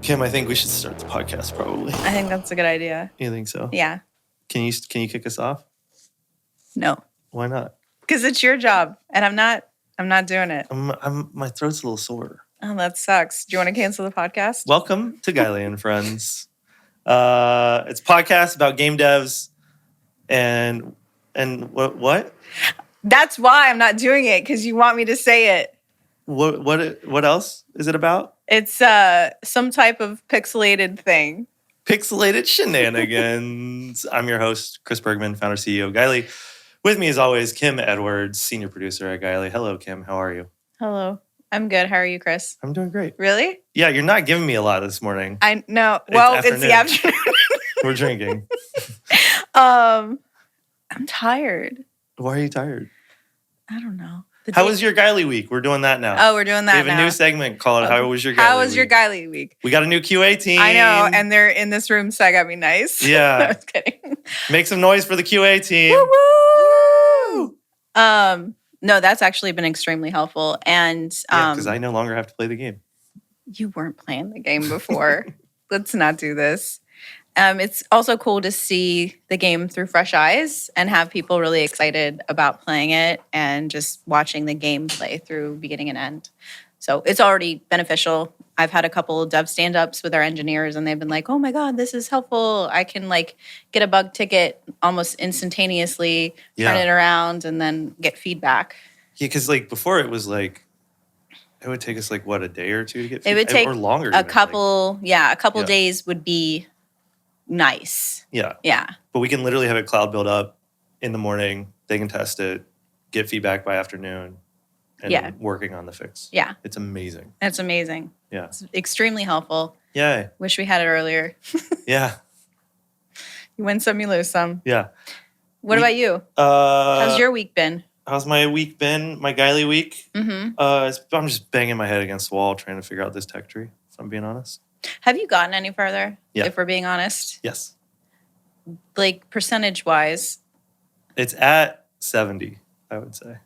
Kim, I think we should start the podcast probably. I think that's a good idea. You think so? Yeah. Can you kick us off? No. Why not? Because it's your job, and I'm not doing it. My throat's a little sore. Oh, that sucks. Do you want to cancel the podcast? Welcome to Gylee and Friends. It's a podcast about game devs and what? That's why I'm not doing it, because you want me to say it. What else is it about? It's some type of pixelated thing. Pixelated Shenanigans. I'm your host, Chris Bergman, founder CEO of Gylee. With me, as always, Kim Edwards, senior producer at Gylee. Hello, Kim. How are you? Hello. I'm good. How are you, Chris? I'm doing great. Really? Yeah, you're not giving me a lot this morning. I know. Well, it's the afternoon. We're drinking. I'm tired. Why are you tired? I don't know. How was your Gylee week? We're doing that now. Oh, we're doing that now. We have a new segment called How Was Your Gylee Week? How was your Gylee week? We got a new QA team. I know, and they're in this room, so I gotta be nice. Yeah. I was kidding. Make some noise for the QA team. Woo! No, that's actually been extremely helpful. And because I no longer have to play the game. You weren't playing the game before. Let's not do this. It's also cool to see the game through fresh eyes and have people really excited about playing it and just watching the game play through beginning and end. So it's already beneficial. I've had a couple of dev stand-ups with our engineers, and they've been like, oh my God, this is helpful. I can get a bug ticket almost instantaneously, turn it around, and then get feedback. Yeah, because before it was it would take us a day or two to get feedback? It would take or longer. A couple days would be nice. Yeah. Yeah. But we can literally have a cloud build up in the morning. They can test it, get feedback by afternoon, and working on the fix. Yeah. It's amazing. It's amazing. Yeah. It's extremely helpful. Yay. Wish we had it earlier. Yeah. You win some, you lose some. Yeah. What about you? How's your week been? How's my week been? My Gylee week? Mm-hmm. I'm just banging my head against the wall trying to figure out this tech tree, if I'm being honest. Have you gotten any further? Yeah. If we're being honest? Yes. Percentage-wise? It's at 70, I would say.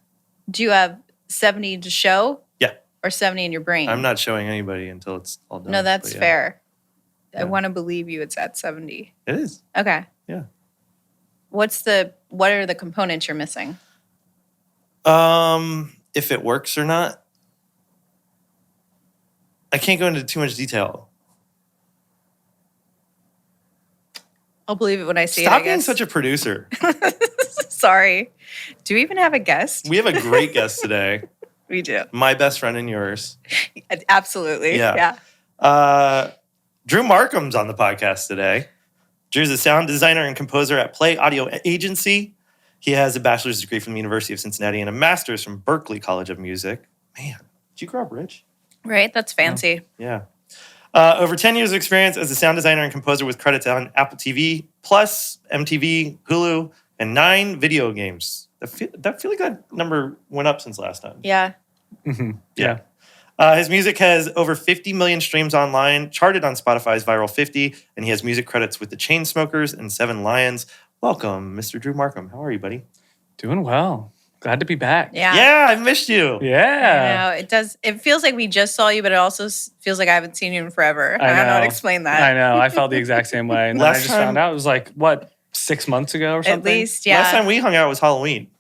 Do you have 70 to show? Yeah. Or 70 in your brain? I'm not showing anybody until it's all done. No, that's fair. Yeah. I want to believe you it's at 70. It is. Okay. Yeah. What are the components you're missing? If it works or not. I can't go into too much detail. I'll believe it when I see it, Stop being such a producer. Sorry. Do we even have a guest? We have a great guest today. We do. My best friend and yours. Absolutely. Yeah. Drew Marcum's on the podcast today. Drew's a sound designer and composer at Play Audio Agency. He has a bachelor's degree from the University of Cincinnati and a master's from Berklee College of Music. Man, did you grow up rich? Right? That's fancy. Yeah. Over 10 years of experience as a sound designer and composer with credits on Apple TV, Plus, MTV, Hulu, and 9 video games. I feel like that number went up since last time. Yeah. Mm-hmm. Yeah. His music has over 50 million streams online, charted on Spotify's Viral 50, and he has music credits with the Chainsmokers and Seven Lions. Welcome, Mr. Drew Marcum. How are you, buddy? Doing well. Glad to be back. Yeah. Yeah, I missed you. Yeah. I know. It does. It feels like we just saw you, but it also feels like I haven't seen you in forever. I don't know how to explain that. I know. I felt the exact same way. And then I just found out it was 6 months ago or something? At least, yeah. Last time we hung out was Halloween.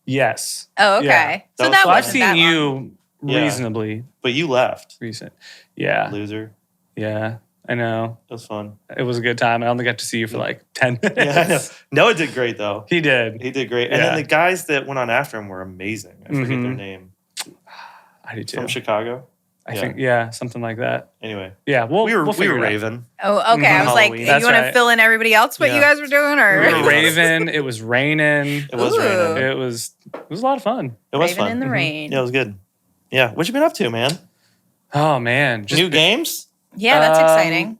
Yes. Oh, okay. Yeah. So that was I've wasn't seen that long. you reasonably But you left. recent. Yeah. Loser. Yeah. I know. It was fun. It was a good time. I only got to see you for 10 minutes. Yeah, I know. Noah did great, though. He did. He did great. And then the guys that went on after him were amazing. I forget their name. I do too. From Chicago? I think, something like that. Anyway. Yeah, we were figure it out. Raven. Oh, okay. I was like, Halloween. you That's want to right. fill in everybody else what you guys were doing? Or We were Raven. It was raining. It was raining. It was a lot of fun. It was Raven fun. in the rain. Yeah, it was good. Yeah. What you been up to, man? Oh, man. New games? Yeah, that's exciting.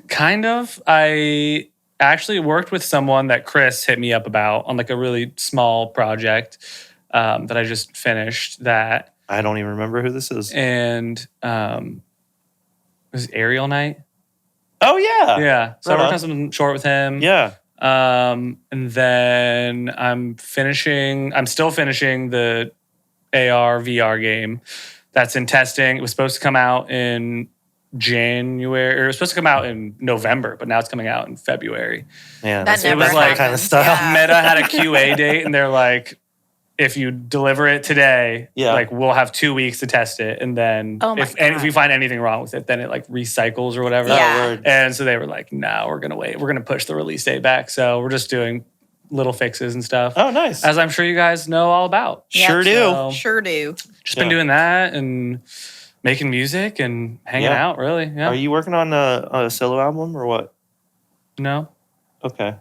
Kind of. I actually worked with someone that Chris hit me up about on a really small project that I just finished that. I don't even remember who this is. And it was Aerial Night. Oh, yeah. Yeah. So Right I worked on. on something short with him. Yeah. And then I'm still finishing the AR VR game that's in testing. It was supposed to come out in January, or it was supposed to come out in November, but now it's coming out in February. Yeah, That it was never like kind of happens. stuff. Yeah. Meta had a QA date, and they're like, if you deliver it today, like we'll have 2 weeks to test it, and then if we find anything wrong with it, then it like recycles or whatever. Yeah. And so they were like, no, we're gonna wait. We're gonna push the release date back. So we're just doing little fixes and stuff. Oh, nice. As I'm sure you guys know all about. Sure do. So, Sure do. just been doing that and making music and hanging out, really. Yeah. Are you working on a solo album or what? No. Okay.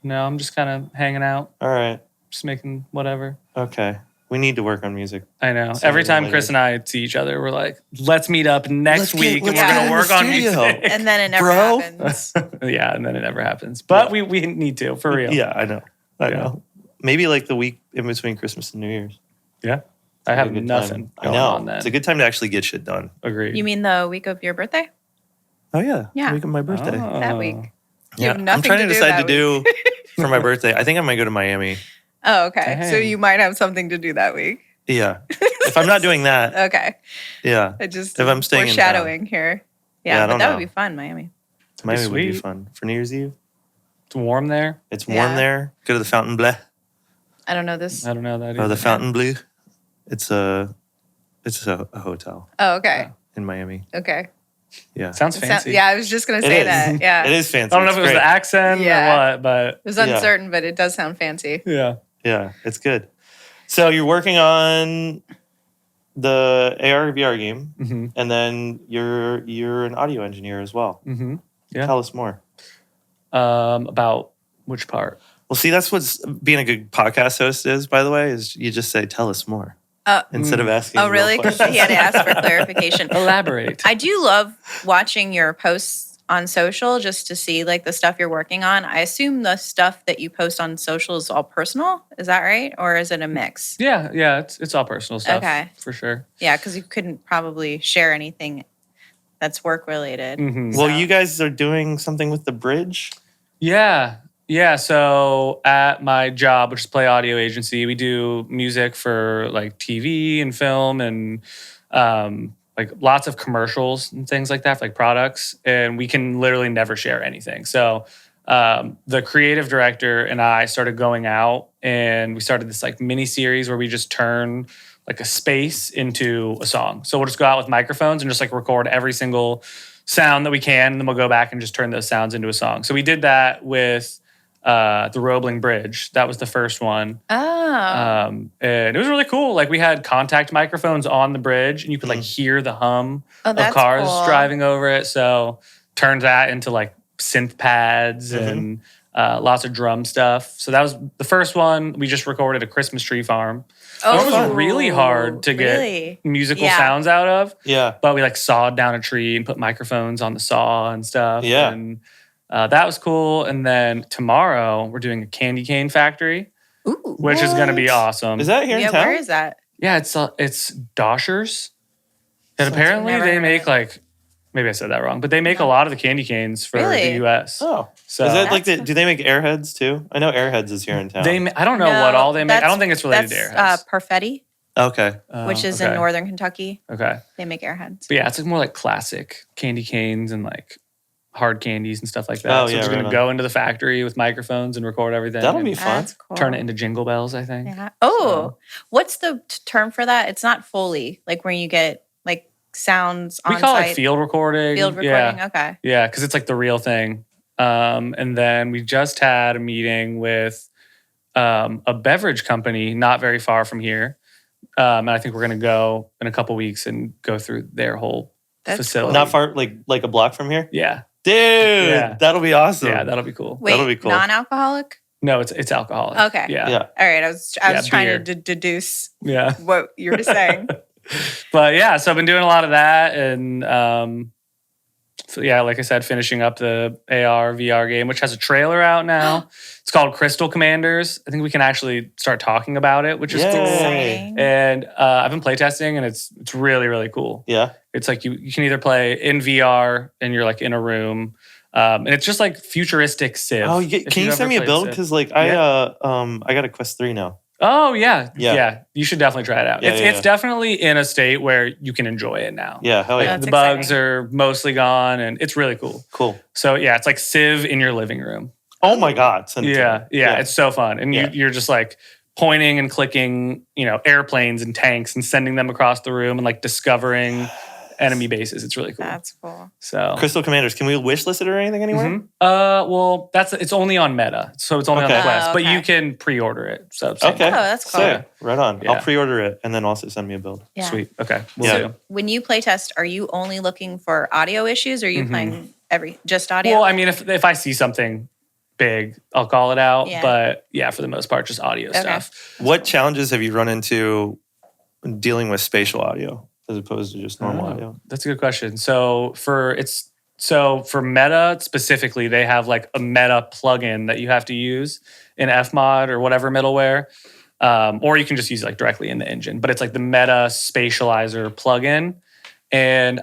No, I'm just kind of hanging out, All right. just making whatever. Okay. We need to work on music. I know. Sooner Every than time later. Chris and I see each other, we're like, let's meet up next week and we're get going in to work the on studio. music. And then it never Bro. happens. Yeah, and then it never happens. But we need to, for real. Yeah, I know. I know. Maybe like the week in between Christmas and New Year's. Yeah. I have Be a good nothing time. going I know. on then. It's a good time to actually get shit done. Agreed. You mean the week of your birthday? Oh, yeah. Yeah. The week of my birthday. That week. You Yeah. have I'm nothing trying to do decide that to week. do for my birthday. I think I might go to Miami. Oh, okay. So Dang. you might have something to do that week. Yeah. If I'm not doing that, Okay. yeah. I just If I'm staying in foreshadowing here. Yeah, I Yeah, don't but that know. would be fun, Miami. Miami would be sweet. fun. For New Year's Eve, It's warm there. it's warm Yeah. there. Go to the Fountain Bleu. I don't know this. I don't know that Oh, either. the Fountain Bleu. It's a hotel Oh, okay. in Miami. Okay. Yeah. Sounds It fancy. yeah, I was just going to It say is. that. Yeah. It is fancy. I don't know if It's it was great. the accent Yeah. or what, but It was uncertain, but it does sound fancy. yeah. Yeah, it's good. So you're working on the AR VR game, Mm-hmm. and then you're an audio engineer as well. Mm-hmm. Yeah. Tell us more. About which part? Well, see, that's what's being a good podcast host is, by the way, is you just say, "Tell us more," instead of asking. Oh, real really? Because questions. he had to ask for clarification. Elaborate. I do love watching your posts on social just to see like the stuff you're working on. I assume the stuff that you post on social is all personal. Is that right? Or is it a mix? Yeah, it's all personal stuff. Okay. For sure. Yeah, because you couldn't probably share anything that's work related. Mhm. Well, you guys are doing something with the bridge. Yeah. So at my job, which is Play Audio Agency, we do music for like TV and film and like lots of commercials and things like that for like products. And we can literally never share anything. So the creative director and I started going out and we started this like mini series where we just turn like a space into a song. So we'll just go out with microphones and just like record every single sound that we can. And then we'll go back and just turn those sounds into a song. So we did that with the Roebling Bridge. That was the first one. Oh. And it was really cool. Like we had contact microphones on the bridge and you could like hear the hum Oh, of that's cars cool. driving over it. So turned that into like synth pads and lots of drum stuff. So that was the first one. We just recorded a Christmas tree farm. Oh, It was really hard to really? get musical Yeah. sounds out of. Yeah. But we like sawed down a tree and put microphones on the saw and stuff. Yeah. And that was cool. And then tomorrow we're doing a candy cane factory, Ooh. which is going to be What? awesome. Is that here in Yeah, town? where is that? Yeah, it's Doshers. And Sounds apparently never they heard make of like, maybe I said that wrong, but they make a lot of the candy canes for Really? the US. Oh, So is that like That's- do they make Airheads too? I know Airheads is here in town. I don't know what all they make. I that's- don't think it's related to that's, Airheads. Perfetti, Okay. which is okay. in northern Kentucky. Okay. They make airheads. But yeah, it's like more like classic candy canes and like hard candies and stuff like that. Oh, So yeah, we're just right going on. to go into the factory with microphones and record everything. That'll and be fun. That's cool. Turn it into jingle bells, I think. Yeah. Oh, what's the term for that? It's not Foley, like where you get like sounds on We call site. it field recording. Field recording. Yeah, Okay. yeah, because it's like the real thing. And then we just had a meeting with a beverage company not very far from here. And I think we're going to go in a couple weeks and go through their whole That's facility. Not far, like a block from here. Yeah. Dude, Yeah. that'll be awesome. Yeah, that'll be cool. Wait, That'll be cool. non-alcoholic? No, it's alcoholic. Okay. Yeah. Yeah. All right. I was Yeah, trying beer. to deduce Yeah. what you were saying. But yeah, so I've been doing a lot of that. And so yeah, like I said, finishing up the AR VR game, which has a trailer out now. It's called Crystal Commanders. I think we can actually start talking about it, which is Yay. cool. Exciting. And I've been playtesting and it's really, really cool. Yeah. It's like you can either play in VR and you're like in a room. And it's just like futuristic Civ. Oh, if can you you've send ever me a played build? Civ. Because like I got a Quest 3 now. Oh yeah. Yeah. You should definitely try it out. Yeah, It's definitely in a state where you can enjoy it now. Yeah, hell yeah. That's The bugs exciting. are mostly gone, and it's really cool. Cool. So yeah, it's like Civ in your living room. Oh my God. Send it to me. Yeah, it's so fun, and Yeah. you're just like pointing and clicking, airplanes and tanks, and sending them across the room, and like discovering enemy bases. It's really cool. That's cool. So Crystal Commanders, can we wish list it or anything anywhere? Mhm. Well, it's only on Meta, so it's only Okay. on the Quest, Oh, but okay. you can pre-order it. So same Okay. Oh, that's cool. Sick. Right on. Yeah. I'll pre-order it and then also send me a build. Yeah. Sweet. Okay. Yeah. Do. When you play test, are you only looking for audio issues or are you Mhm. playing just audio? Well, I mean, if I see something big, I'll call it out. Yeah. But yeah, for the most part, just audio stuff. What challenges have you run into dealing with spatial audio as opposed to just normal audio? That's a good question. So for Meta specifically, they have like a Meta plugin that you have to use in Fmod or whatever middleware, or you can just use it like directly in the engine. But it's like the Meta Spatializer plugin, and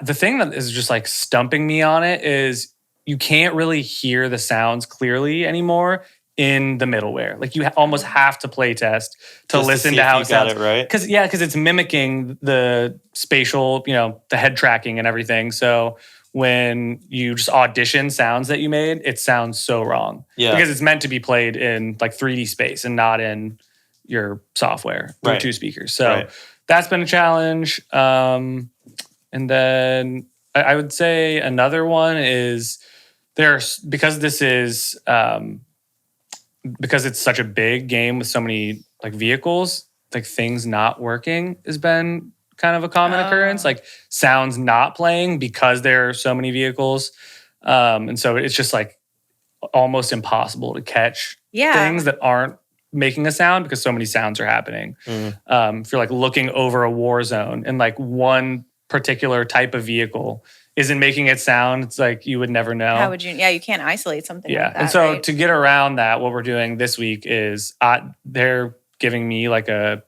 the thing that is just like stumping me on it is you can't really hear the sounds clearly anymore in the middleware. Like you almost have to play test to Just listen see to if how you it sounds. got it right. Because it's mimicking the spatial, the head tracking and everything. So when you just audition sounds that you made, it sounds so wrong. Yeah. Because it's meant to be played in like 3D space and not in your software through Right. two speakers. So Right. that's been a challenge. And then I would say another one is because this is because it's such a big game with so many like vehicles, like things not working has been kind of a common occurrence. Like sounds not playing because there are so many vehicles. And so it's just like almost impossible to catch things that aren't making a sound because so many sounds are happening. If you're like looking over a war zone and like one particular type of vehicle isn't making it sound, it's like you would never know. How would you? Yeah, you can't isolate something Yeah. like that. And so right? to get around that, what we're doing this week is they're giving me like a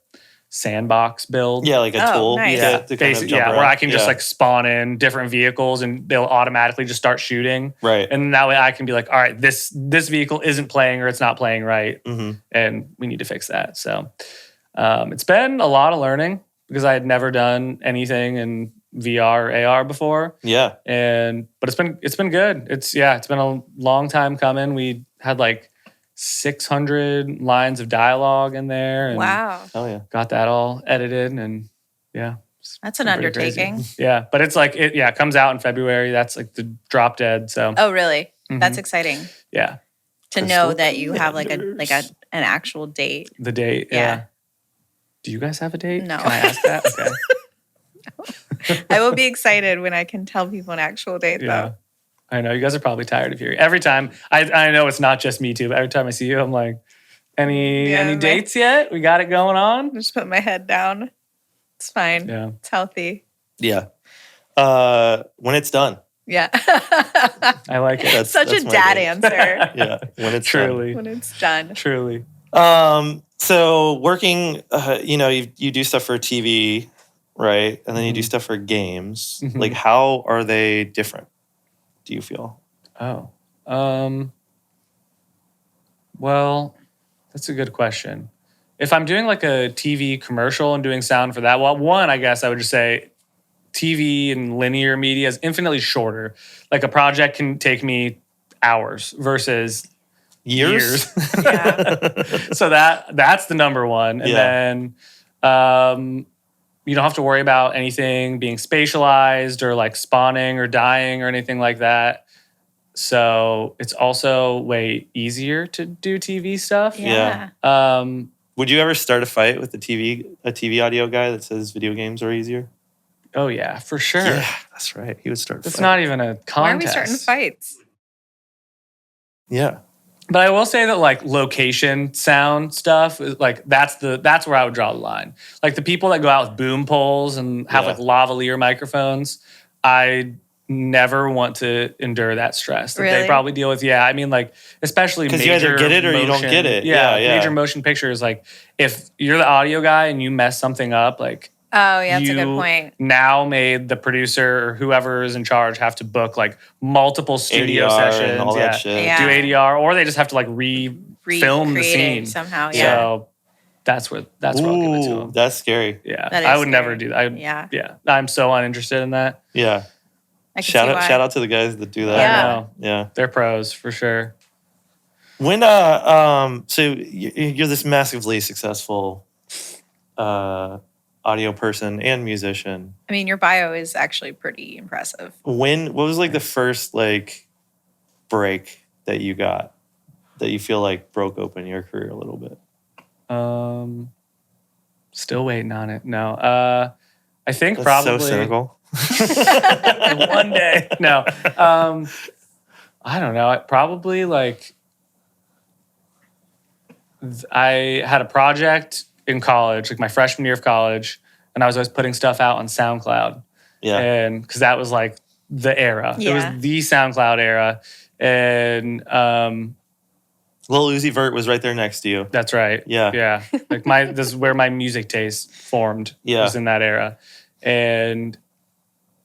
sandbox build. Yeah, like a Oh, tool. nice. Yeah, to kind of basically, jump where around. I can just Yeah. like spawn in different vehicles and they'll automatically just start shooting. Right. And that way I can be like, all right, this vehicle isn't playing or it's not playing right. Mhm. And we need to fix that. So it's been a lot of learning because I had never done anything in VR or AR before. Yeah. But it's been good. It's been a long time coming. We had like 600 lines of dialogue in there and wow, Hell yeah. got that all edited and yeah. it's that's an been pretty crazy. undertaking. Yeah, but it's like it comes out in February. That's like the drop dead. So Oh, really? Mhm. That's exciting yeah, to Crystal know that you have like Commanders. an actual date. the date. Yeah. Yeah. Do you guys have a date? No. Can I ask that? Okay. I will be excited when I can tell people an actual date, Yeah. though. I know you guys are probably tired of hearing. Every time I know it's not just me too, but every time I see you, I'm like, any Yeah, my- dates yet? We got it going on? Just put my head down. It's fine. Yeah. It's healthy. Yeah. When it's done. Yeah. I like it. That's- Such that's a my dad date. answer Yeah. When it's Truly. when it's done. Truly. done. So working, you do stuff for TV, right? And then you do stuff for games. Mhm. Like, how are they different? Do you feel? Oh. Well, that's a good question. If I'm doing like a TV commercial and doing sound for that, well, one, I guess I would just say TV and linear media is infinitely shorter. Like a project can take me hours versus years. Yeah. So that's the number one. And then you don't have to worry about anything being spatialized or like spawning or dying or anything like that. So it's also way easier to do TV stuff. Yeah. Would you ever start a fight with a TV audio guy that says video games are easier? Oh yeah, for sure. Yeah, that's right. He would start a It's fight. not even a contest. Why are we starting fights? Yeah. But I will say that like location sound stuff is like that's where I would draw the line. Like the people that go out with boom poles and have Yeah. like lavalier microphones, I never want to endure that stress that Really? they probably deal with. Yeah, I mean like especially 'Cause you either major get it or you don't motion- get it. Yeah, Yeah. major motion pictures. Like if you're the audio guy and you mess something up, like Oh, yeah, that's a good you point. now made the producer or whoever is in charge have to book like multiple studio ADR sessions. and all that shit. Yeah. Do ADR, or they just have to like film the recreating scene somehow. Yeah. So that's where I'll give it to Ooh, him. that's scary. Yeah, That is I would never scary. do that. Yeah. I'm so uninterested in that. Yeah. I can Shout see why. out to the guys that do that. Yeah. I know. Yeah. They're pros for sure. When so you're this massively successful audio person and musician. I mean, your bio is actually pretty impressive. What was like the first like break that you got that you feel like broke open your career a little bit? Still waiting on it. No. I think That's probably so cynical. one day. No. I don't know. Probably like I had a project in college, like my freshman year of college, and I was always putting stuff out on SoundCloud. Yeah. And because that was like the era. It Yeah. was the SoundCloud era. And Lil Uzi Vert was right there next to you. that's right. Yeah. Yeah. Like this is where my music taste formed. Yeah. Was in that era. And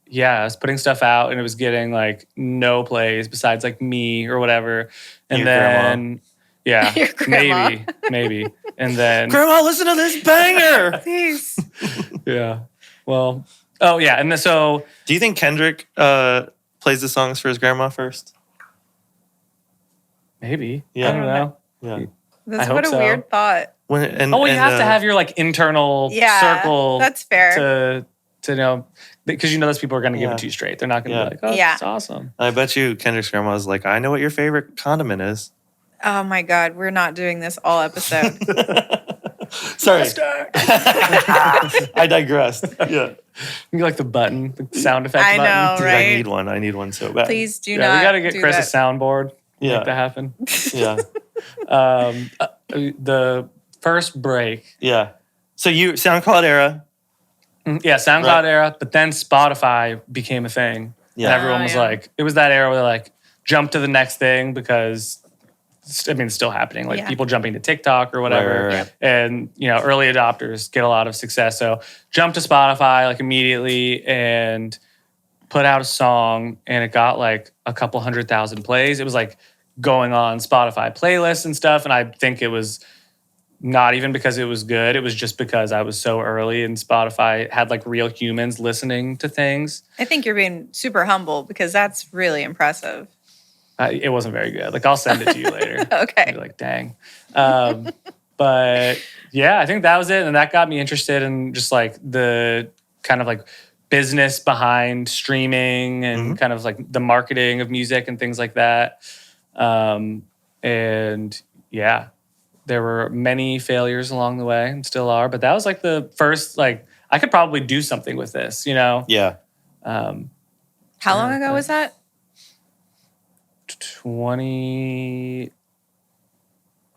yeah, I was putting stuff out and it was getting like no plays besides like me or whatever. And Your then yeah, Your grandma. maybe. And then Grandma, listen to this banger. Please. yeah. Well, oh yeah. And then so Do you think Kendrick plays the songs for his grandma first? maybe. Yeah. I don't know. Yeah. That's I what a hope so. weird thought. When and Oh, well, you and, have to have your like internal Yeah. circle That's fair. to know because you know those people are going to give Yeah. it to you straight. They're not going to Yeah. be like, oh, Yeah. that's awesome. I bet you Kendrick's grandma was like, I know what your favorite condiment is. Oh my God, we're not doing this all episode. Sorry. I digressed. Yeah. You like the button, the sound effect I button. know, Dude, right? I need one. I need one so bad. Please do Yeah, not. we got to get do Chris that. a soundboard. Yeah. Make that happen. Yeah. The first break. Yeah. So you SoundCloud era. Yeah, SoundCloud Right. era, but then Spotify became a thing. Yeah. And everyone Oh, was yeah. like, it was that era where like jump to the next thing because I mean, it's still happening. Like Yeah. people jumping to TikTok or whatever. Right, right. And, you know, early adopters get a lot of success. So jump to Spotify like immediately and put out a song and it got like a couple 100,000 plays. It was like going on Spotify playlists and stuff. And I think it was not even because it was good. It was just because I was so early and Spotify had like real humans listening to things. I think you're being super humble because that's really impressive. It wasn't very good. Like I'll send it to you later. Okay. You're like, dang. But yeah, I think that was it. And that got me interested in just like the kind of like business behind streaming and kind of like the marketing of music and things like that. And yeah, there were many failures along the way and still are. But that was like the first, like, I could probably do something with this, you know? Yeah. How long ago was that?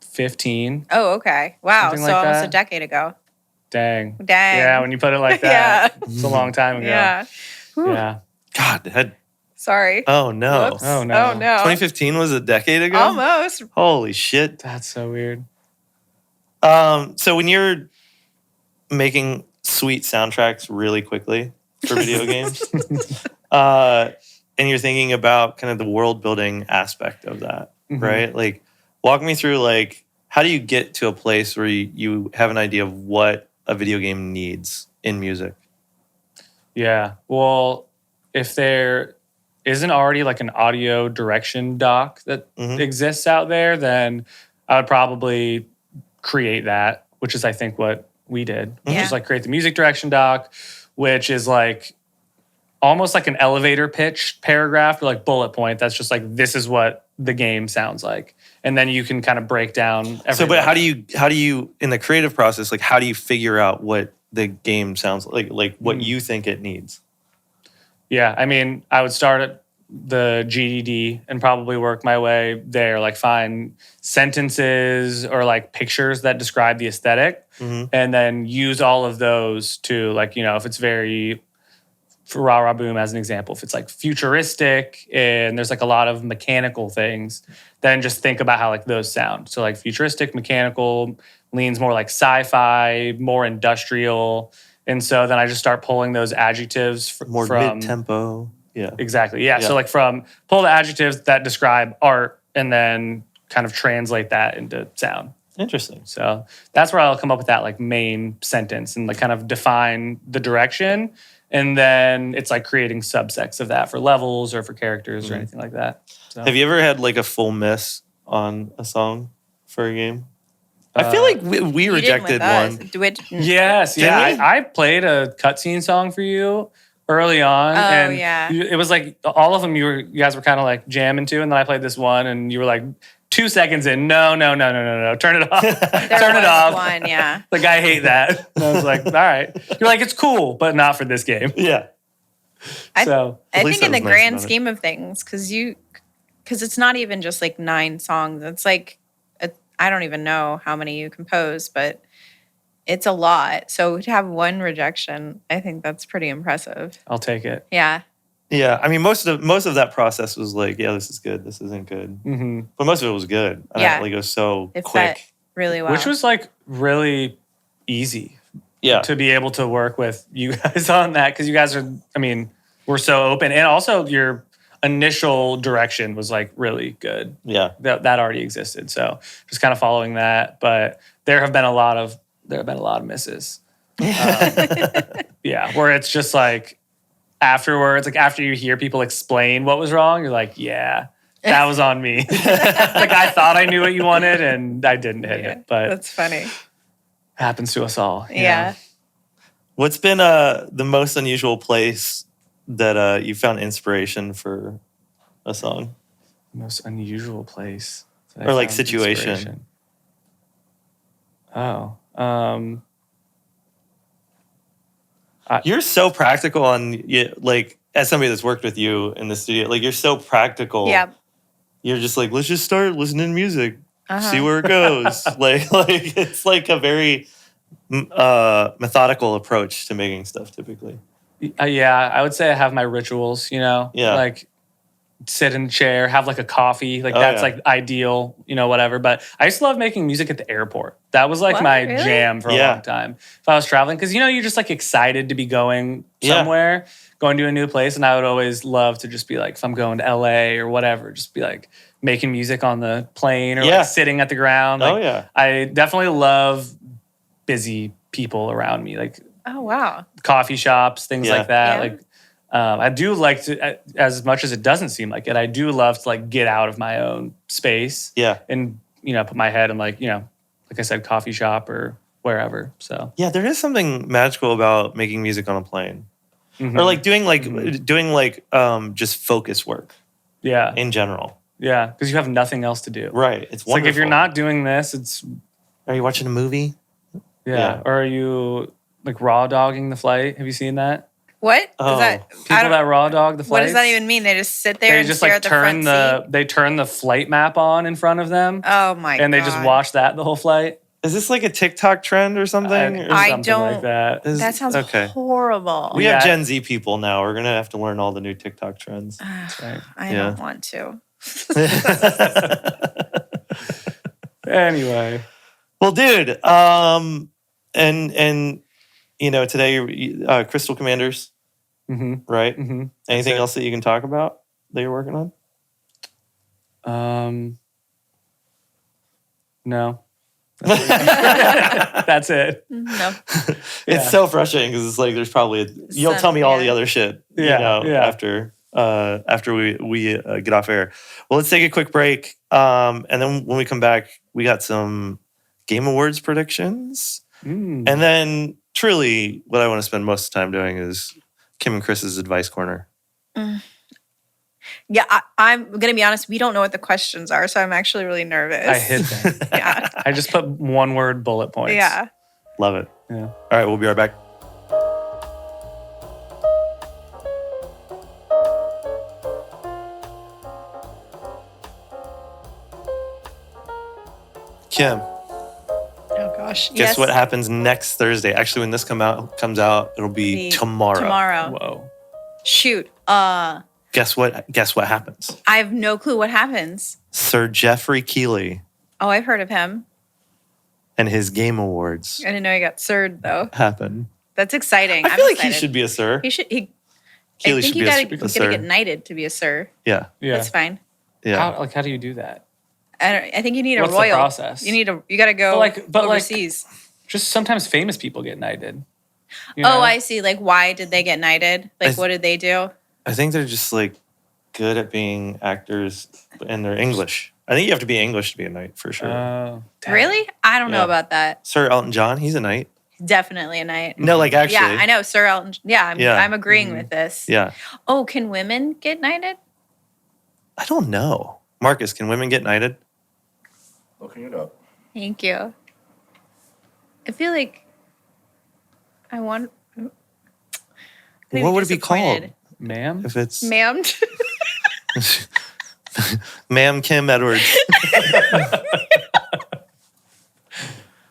2015. Oh, okay. Wow. Something So like almost that. a decade ago. Dang. Dang. Yeah, when you put it like that, it's a long time ago. Yeah. Whew. Yeah. God, that, Sorry. oh no. Whoops. Oh, no. Oh, no. 2015 was a decade ago? Almost. Holy shit. That's so weird. So when you're making sweet soundtracks really quickly for video games, and you're thinking about kind of the world building aspect of that, Mhm. right? Like, walk me through, like, how do you get to a place where you have an idea of what a video game needs in music? Yeah. Well, if there isn't already like an audio direction doc that Mhm. exists out there, then I would probably create that, which is I think what we did, which Yeah. is like create the music direction doc, which is like almost like an elevator pitch paragraph or like bullet point. That's just like, this is what the game sounds like. And then you can kind of break down every So, but how do you in the creative process, like, how do you figure out what the game sounds like what you think it needs? Yeah, I mean, I would start at the GDD and probably work my way there, like find sentences or like pictures that describe the aesthetic Mhm. and then use all of those to like, you know, if it's very, for Rah Rah Boom as an example, if it's like futuristic and there's like a lot of mechanical things, then just think about how like those sound. So like futuristic, mechanical, leans more like sci-fi, more industrial. And so then I just start pulling those adjectives More from mid-tempo. Yeah. Exactly. Yeah. Yeah. So like pull the adjectives that describe art and then kind of translate that into sound. Interesting. So that's where I'll come up with that like main sentence and like kind of define the direction. And then it's like creating subsets of that for levels or for characters or anything like that. So. Have you ever had like a full miss on a song for a game? I feel like we rejected one. Yes, yeah. I played a cutscene song for you early on. And it was like all of them you guys were kind of like jamming to. And then I played this one and you were like, 2 seconds in, no, turn it off. Turn it off. One, yeah. Like, I hate that. And I was like, all right. You're like, it's cool, but not for this game. Yeah. I think in the grand scheme of things, because it's not even just like 9 songs. It's like, I don't even know how many you compose, but it's a lot. So to have one rejection, I think that's pretty impressive. I'll take it. Yeah. Yeah, I mean, most of that process was like, yeah, this is good, this isn't good. Mm-hmm. But most of it was good. Yeah. Like, it was so it quick. Fit really well. Which was like really easy Yeah. to be able to work with you guys on that because you guys are, I mean, we're so open. And also your initial direction was like really good. Yeah. That already existed. So just kind of following that. But there have been a lot of misses. Yeah, where it's just like, afterwards, like after you hear people explain what was wrong, you're like, yeah, that was on me. Like I thought I knew what you wanted and I didn't hit it. But that's funny. Happens to us all. Yeah. What's been the most unusual place that you found inspiration for a song? Most unusual place. Or like situation. Oh. You're so practical like as somebody that's worked with you in the studio, like you're so practical. Yeah. You're just like, let's just start listening to music, see where it goes. like it's like a very methodical approach to making stuff typically. Yeah, I would say I have my rituals, Yeah. Like sit in a chair, have like a coffee. Like that's like ideal, whatever. But I used to love making music at the airport. That was like my jam for a long time. If I was traveling, because you're just like excited to be going somewhere, going to a new place. And I would always love to just be like, if I'm going to LA or whatever, just be like making music on the plane or like sitting at the ground. Like, I definitely love busy people around me. Like, oh wow, coffee shops, things like that. Like, I do like to, as much as it doesn't seem like it, I do love to like get out of my own space. Yeah. And, put my head in like I said, coffee shop or wherever. So. Yeah, there is something magical about making music on a plane. Mm-hmm. Or like doing just focus work. Yeah. In general. Yeah, because you have nothing else to do. Right. It's wonderful. Like if you're not doing this, it's... Are you watching a movie? Yeah. Or are you like raw dogging the flight? Have you seen that? What? Oh. People that raw dog the flight. What does that even mean? They just sit there and stare at the front seat? They turn the flight map on in front of them. Oh my God. And they just watch that the whole flight. Is this like a TikTok trend or something? I don't. Like that. That sounds horrible. We have Gen Z people now. We're going to have to learn all the new TikTok trends. That's right. I don't want to. Anyway. Well, dude, and today, Crystal Commanders, right? Mm-hmm. Anything else that you can talk about that you're working on? No. That's it. No. It's so frustrating because it's like there's probably you'll tell me all the other shit, after we get off air. Well, let's take a quick break, and then when we come back, we got some Game Awards predictions, and then truly, what I want to spend most of the time doing is Kim and Chris's advice corner. Yeah, I'm going to be honest. We don't know what the questions are, so I'm actually really nervous. I hid them. Yeah. I just put one-word bullet points. Yeah. Love it. Yeah. All right, we'll be right back. Kim. Oh gosh. Guess what happens next Thursday? Actually, when this comes out, it'll be tomorrow. Whoa. Shoot. Guess what happens? I have no clue what happens. Sir Jeffrey Keighley. Oh, I've heard of him. And his Game Awards. I didn't know he got sirred though. Happen. That's exciting. I feel like he should be a sir. He should. Keighley I think should you be gotta a sir. get knighted to be a sir. Yeah. That's fine. Yeah. How do you do that? I think you need What's a the royal. process? You got to go But overseas. just sometimes famous people get knighted. You Oh, know? I see. Like, why did they get knighted? Like, what did they do? I think they're just like good at being actors and they're English. I think you have to be English to be a knight for sure. Dang. Really? I don't know Yeah. about that. Sir Elton John, he's a knight. Definitely a knight. No, like actually. Yeah, I know. Sir Elton. Yeah, Yeah. I'm agreeing with this. Yeah. Oh, can women get knighted? I don't know. Marcus, can women get knighted? Looking it up. Thank you. I feel like I want. What would it be called? Ma'am? If it's Ma'am. Ma'am Kim Edwards.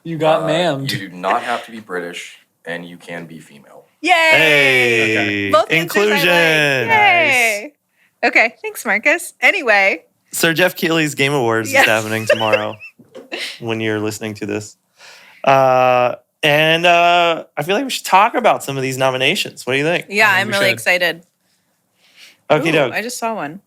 You got ma'amed. You do not have to be British, and you can be female. Yay! Hey, Both answers I like. inclusion. Yay! Okay, thanks, Marcus. Anyway, Sir Jeff Keighley's Game Awards Yes. is happening tomorrow when you're listening to this. And I feel like we should talk about some of these nominations. What do you think? yeah, I think I'm we really should. excited. Okay, Ooh, doke. I just saw one.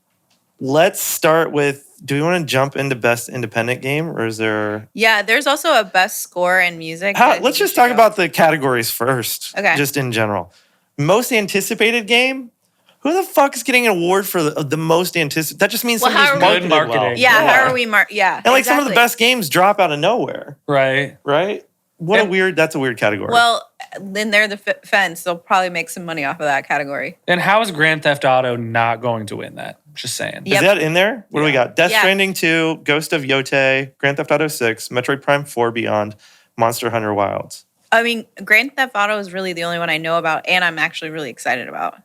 Let's start with, do we want to jump into Best Independent Game or is there... Yeah, there's also a best score in music. Let's just talk about the categories first. Okay. Just in general. Most anticipated game? Who the fuck is getting an award for the most anticipated? That just means Well, how somebody's are we- marketed Good well. marketing. Yeah, how are we? Yeah, And like some of the exactly. best games drop out of nowhere, Right. right? That's a weird category. Well, then they're the fence. They'll probably make some money off of that category. And how is Grand Theft Auto not going to win that? Just saying. Yeah. Is that in there? What do we got? Death Yeah. Stranding 2, Ghost of Yote, Grand Theft Auto 6, Metroid Prime 4 Beyond, Monster Hunter Wilds. I mean, Grand Theft Auto is really the only one I know about, and I'm actually really excited about.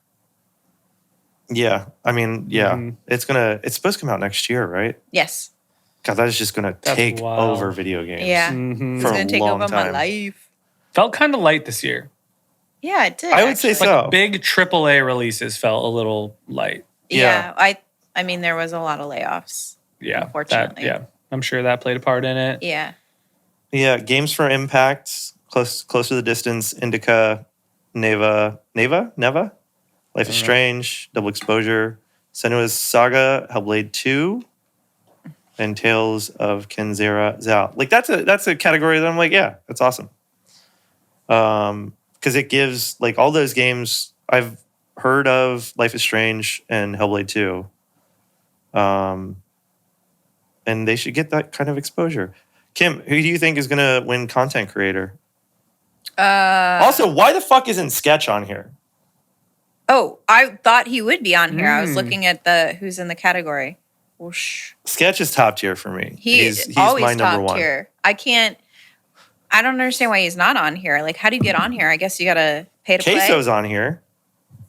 Yeah. I mean, yeah. Mhm. It's supposed to come out next year, right? Yes. God, that is just gonna That's take wild. over video games. Yeah. Mhm. It's For a gonna take long over my time. life. Felt kind of light this year. Yeah, it did. I would say actually. so. Big AAA releases felt a little light. Yeah, I mean, there was a lot of layoffs. Yeah. Unfortunately. Yeah. I'm sure that played a part in it. Yeah. Yeah, games for Impact, close to the distance, Indica, Neva, Life is Strange, Double Exposure, Senua's Saga, Hellblade 2, and Tales of Kenzera Zao. Like that's a category that I'm like, yeah, that's awesome. Because it gives like all those games I've heard of, Life is Strange and Hellblade 2. And they should get that kind of exposure. Kim, who do you think is gonna win content creator? Also, why the fuck isn't Sketch on here? Oh, I thought he would be on here. I was Mm. looking at the who's in the category. Whoosh. Sketch is top tier for me. He's always top tier. I don't understand why he's not on here. Like, how do you get on here? I guess you gotta pay to play. Queso's on here.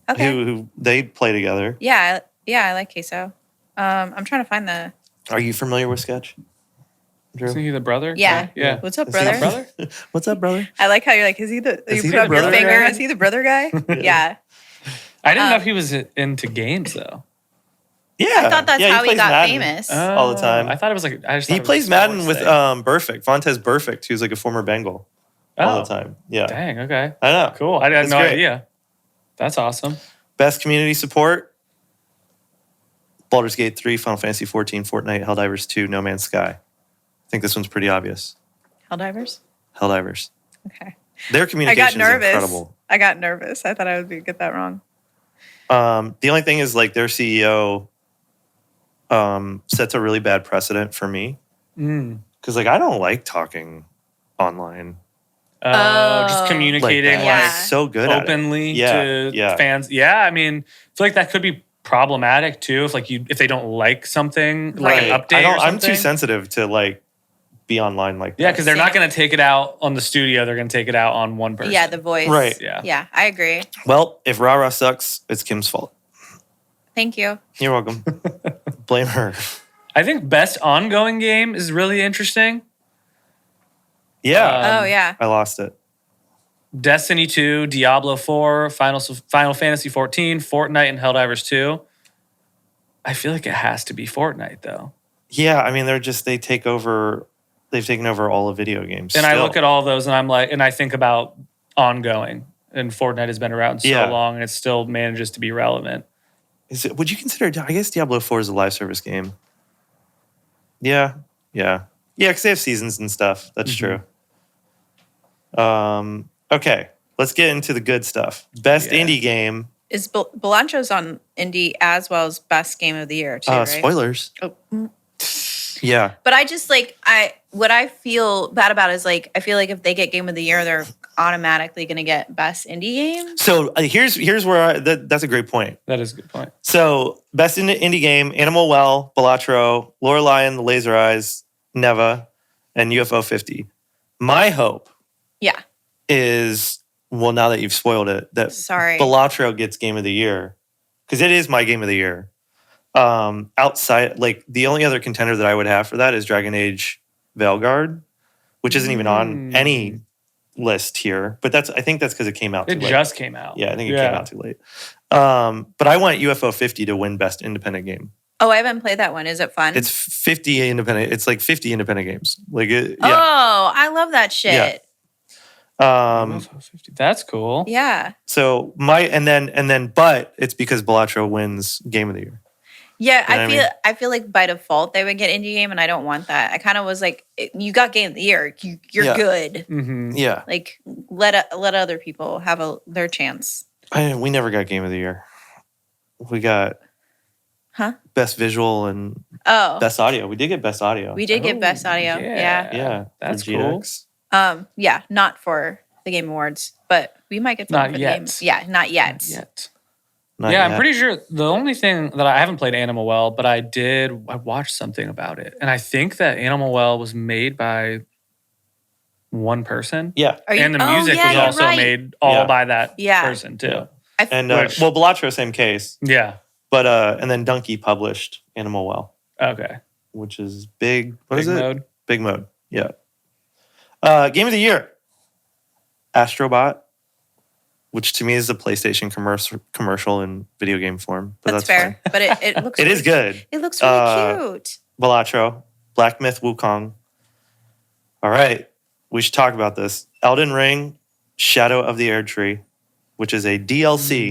Okay. Who they play together. Yeah, I like Queso. I'm trying to find the. Are you familiar with Sketch? Isn't Drew? he the brother? Yeah. Yeah. What's up, Is he brother? Brother? What's up, brother? I like how you're like, is he the? Is you he put the up your brother finger. guy? Is he the brother guy? Yeah. I didn't know if he was into games though. Yeah. I thought that's how he plays got Madden famous. all the time. I thought it was like I just thought He it was plays a Madden sports with thing. Burfict, Vontez Burfict, who's like a former Bengal all the time. Yeah. Dang. Okay. I know. Cool. I had That's no great. idea. That's awesome. Best community support. Baldur's Gate 3, Final Fantasy 14, Fortnite, Helldivers 2, No Man's Sky. I think this one's pretty obvious. Helldivers. Helldivers. Okay. Their I communication got is nervous. incredible. I got nervous. I thought I would get that wrong. The only thing is like their CEO sets a really bad precedent for me. Mm. Because like I don't like talking online. Just Oh. communicating Like, Yeah. like I'm so good at it. openly Yeah, to yeah. fans. Yeah, I mean, I feel like that could be problematic too if they don't like something like an update or I'm something. too sensitive to like be online like that. Yeah, because they're not Same. going to take it out on the studio. They're going to take it out on one person. Yeah, the voice. Right. Yeah. Yeah, I agree. Well, if Rara sucks, it's Kim's fault. Thank you. You're welcome. Blame her. I think best ongoing game is really interesting. Yeah. Oh yeah. I lost it. Destiny 2, Diablo 4, Final Fantasy 14, Fortnite, and Helldivers 2. I feel like it has to be Fortnite though. Yeah, I mean they've taken over all of video games. And I still. look at all those and I'm like, and I think about ongoing. And Fortnite has been around so Yeah. long and it still manages to be relevant. Would you consider, I guess Diablo 4 is a live service game. Yeah. Yeah. Yeah, because they have seasons and stuff. That's true. Okay, let's get into the good stuff. Best indie game. Is Belancho's on indie as well as best game of the year too, right? Spoilers. Oh. Yeah. But I just what I feel bad about is I feel like if they get game of the year, they're automatically going to get best indie game. So here's where that's a great point. That is a good point. So best indie game: Animal Well, Balatro, Laura Lion, The Laser Eyes, Neva, and UFO 50. My hope is, well, now that you've spoiled it, that Balatro gets game of the year, because it is my game of the year. Outside, the only other contender that I would have for that is Dragon Age Veilguard, which isn't even on any list here. But I think that's because it came out too late. It just came out. Yeah, I think it came out too late. But I want UFO 50 to win best independent game. Oh, I haven't played that one. Is it fun? It's 50 independent. It's 50 independent games. Oh, I love that shit. Yeah. That's cool. Yeah. So but it's because Balatro wins game of the year. Yeah, I feel like by default they would get indie game, and I don't want that. I kind of was like, you got game of the year, you're good. Mm-hmm. Yeah, let other people have their chance. We never got game of the year. We got best visual and best audio. We did get best audio. We did get best audio. Yeah, that's cool. Yeah, not for the Game Awards, but we might get not for yet. The game. Yeah, not yet. Not yet. I'm pretty sure the only thing that I haven't played Animal Well, but I watched something about it. And I think that Animal Well was made by one person. Yeah. And the music was also made all by that person too. Yeah. And Balatro, same case. Yeah. But and then Dunkey published Animal Well. Okay. Which is big. What Big is it? Mode. Big Mode. Yeah. Game of the year. Astrobot. Which to me is a PlayStation commercial in video game form. But that's fair. Fine. But it looks it is good. It looks really cute. Balatro, Black Myth Wukong. All right. We should talk about this. Elden Ring, Shadow of the Erd Tree, which is a DLC.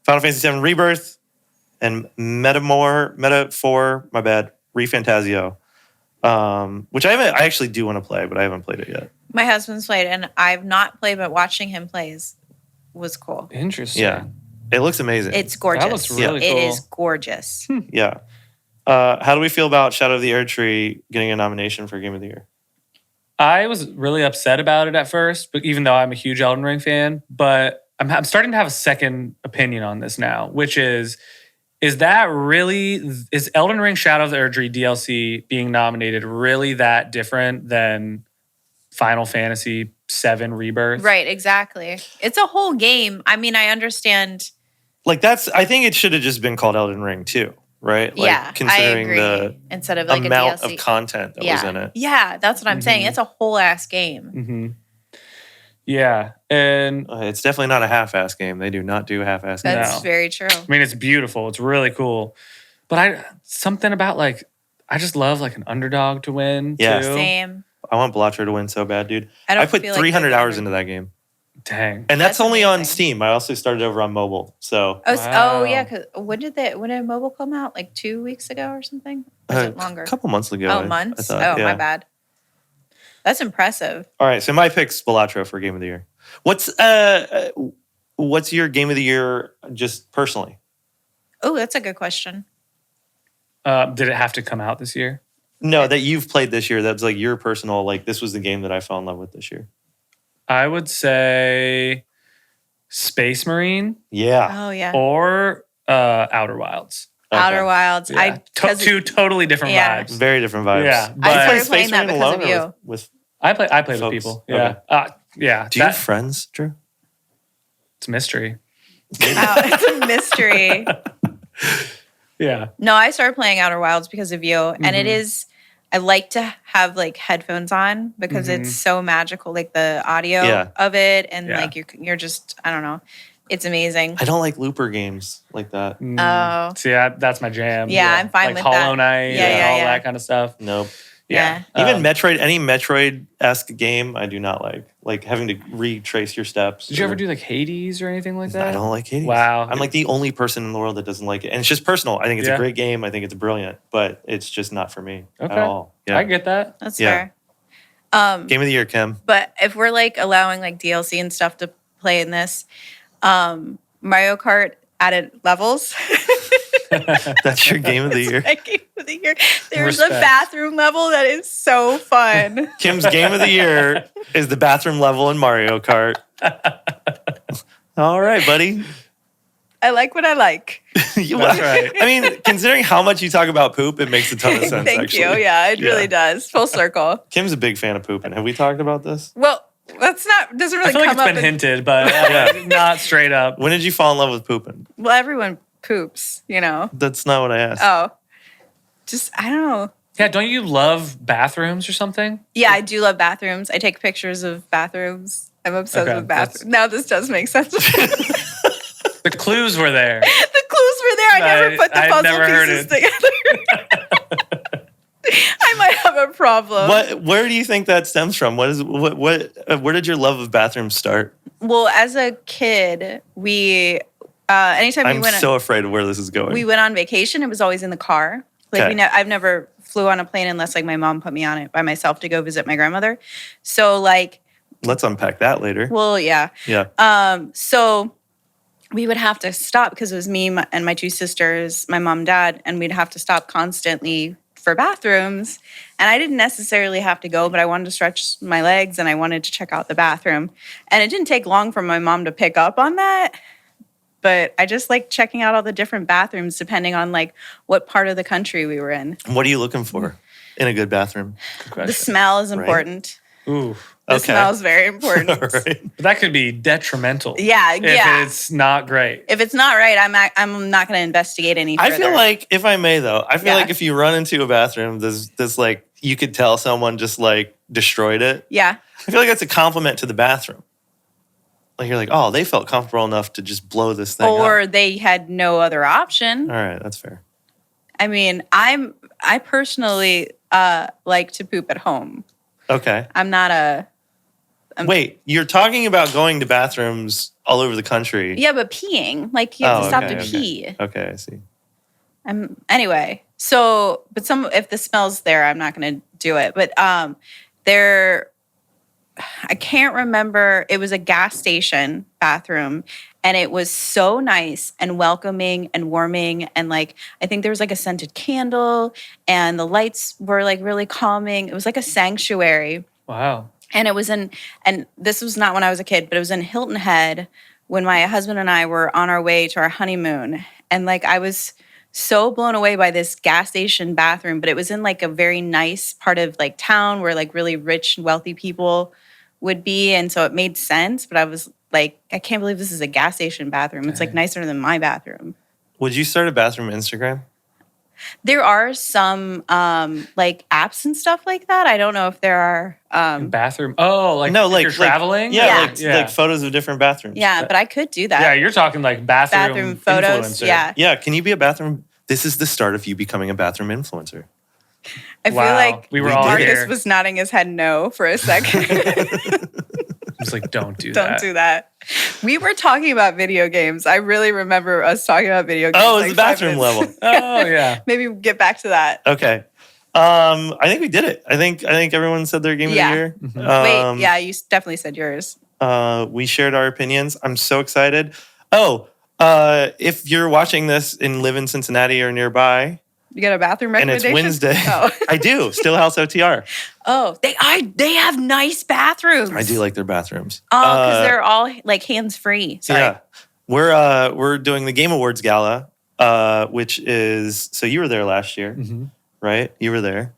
Final Fantasy VII Rebirth and Meta 4, my bad, ReFantazio. Which I actually do want to play, but I haven't played it yet. My husband's played, and I've not played, but watching him play was cool. Interesting. Yeah. It looks amazing. It's gorgeous. That looks really cool. It is gorgeous. Yeah. How do we feel about Shadow of the Erd Tree getting a nomination for Game of the Year? I was really upset about it at first, but even though I'm a huge Elden Ring fan, but I'm starting to have a second opinion on this now, which is Elden Ring Shadow of the Erd Tree DLC being nominated really that different than Final Fantasy VII Rebirth? Right, exactly. It's a whole game. I mean, I understand. I think it should have just been called Elden Ring too, right? Considering I agree. The instead of amount a DLC. of content that was in it. Yeah, that's what I'm saying. It's a whole ass game. Mm-hmm. Yeah, and it's definitely not a half-ass game. They do not do half-ass games. That's very true. I mean, it's beautiful. It's really cool. But something about I just love an underdog to win. Yeah, too. Same. I want Balatro to win so bad, dude. I put 300 hours into that game. Dang. And that's only on Steam. I also started over on mobile. So Wow. Yeah, because when did mobile come out? 2 weeks ago or something? Or is it longer? A couple months ago. Oh, months? I thought, my bad. That's impressive. All right, so my pick's Balatro for Game of the Year. What's your Game of the Year just personally? Oh, that's a good question. Did it have to come out this year? No, that you've played this year. That's your personal, this was the game that I fell in love with this year. I would say Space Marine. Yeah. Oh, yeah. Or Outer Wilds. Okay. Outer Wilds. Yeah. Two totally different vibes. Very different vibes. Yeah. I started Space playing that Marine because alone of you. or with I play with folks? people. Yeah. Okay. Yeah. Do you have friends, Drew? It's a mystery. It's a mystery. Yeah. No, I started playing Outer Wilds because of you. And it is, I like to have headphones on because it's so magical, the audio of it. And you're just, I don't know. It's amazing. I don't like looper games like that. Oh. See, that's my jam. Yeah, I'm fine with Hollow that. Knight and all that kind of stuff. Nope. Yeah. Even any Metroid-esque game, I do not like. Like having to retrace your steps. Did you ever do like Hades or anything like that? I don't like Hades. Wow. I'm like the only person in the world that doesn't like it. And it's just personal. I think it's a Yeah. great game. I think it's brilliant, but it's just not for me at Okay. all. Yeah. I get that. That's Yeah. fair. Game of the year, Kim. But if we're like allowing like DLC and stuff to play in this, Mario Kart added levels. That's your game of the year. My game of the year. There's a Respect. bathroom level that is so fun. Kim's game of the year is the bathroom level in Mario Kart. All right, buddy. I like what I like. That's right. I mean, considering how much you talk about poop, it makes a ton of sense. Thank actually. you. Yeah, it really does. Full circle. Kim's a big fan of pooping. Have we talked about this? Well, doesn't I really feel like come it's up. been hinted, but not straight up. When did you fall in love with pooping? Well, everyone poops, you know. That's not what I asked. Oh, just I don't know. Yeah, don't you love bathrooms or something? Yeah, I do love bathrooms. I take pictures of bathrooms. I'm obsessed Okay, with bathrooms. Now this does make sense. The clues were there. The clues were there. I never put the I've puzzle never heard pieces it. together. I might have a problem. Where do you think that stems from? Where did your love of bathrooms start? Well, as a kid, we anytime I'm so afraid of where this is going. we went on vacation, it was always in the car. Like Okay. I've never flew on a plane unless like my mom put me on it by myself to go visit my grandmother. So like, Let's unpack that later. well, yeah. Yeah. So we would have to stop because it was me and my two sisters, my mom and dad, and we'd have to stop constantly for bathrooms. And I didn't necessarily have to go, but I wanted to stretch my legs and I wanted to check out the bathroom. And it didn't take long for my mom to pick up on that. But I just like checking out all the different bathrooms depending on like what part of the country we were in. What are you looking for in a good bathroom? The smell is important. Ooh. The Okay. smell is very important. All right. But that could be detrimental. Yeah, If yeah. it's not great. If it's not right, I'm not going to investigate any further. I feel like, if I may though, I feel Yeah. like if you run into a bathroom, there's like, you could tell someone just like destroyed it. Yeah. I feel like that's a compliment to the bathroom. Like you're like, oh, they felt comfortable enough to just blow this thing Or up. they had no other option. All right, that's fair. I mean, I personally like to poop at home. Okay. I'm not a Wait, you're talking about going to bathrooms all over the country. yeah, but peeing like you have to stop okay, to okay. pee. Okay, I see. Anyway, so but if the smell's there, I'm not going to do it. But there, I can't remember. It was a gas station bathroom, and it was so nice and welcoming and warming. And like I think there was like a scented candle, and the lights were like really calming. It was like a sanctuary. Wow. And it was and this was not when I was a kid, but it was in Hilton Head when my husband and I were on our way to our honeymoon. And like I was so blown away by this gas station bathroom, but it was in like a very nice part of like town where like really rich and wealthy people would be. And so it made sense. But I was like, I can't believe this is a gas station bathroom. It's like nicer than my bathroom. Would you start a bathroom Instagram? There are some like apps and stuff like that. I don't know if there are. Bathroom. Oh, like No, if like you're traveling? Yeah, Yeah. like photos of different bathrooms. Yeah, but I could do that. Yeah, you're talking like bathroom photos. influencer. Yeah. Yeah, can you be a bathroom? This is the start of you becoming a bathroom influencer. I feel Wow. like We were all Marcus here. was nodding his head no for a second. I was like, don't do that. Don't do that. We were talking about video games. I really remember us talking about video games. Oh, it's like the 5 bathroom minutes. level. Oh, yeah. Maybe we'll get back to that. Okay. I think we did it. I think everyone said their game Yeah. of the year. Wait, yeah, you definitely said yours. We shared our opinions. I'm so excited. Oh, if you're watching this and live in Cincinnati or nearby, You got a bathroom and it's recommendation? Wednesday, Oh, I do. Stillhouse OTR. oh, they have nice bathrooms. I do like their bathrooms. Oh, because they're all like hands free. Sorry. Yeah, we're doing the Game Awards Gala, which is so you were there last year, right? You were there.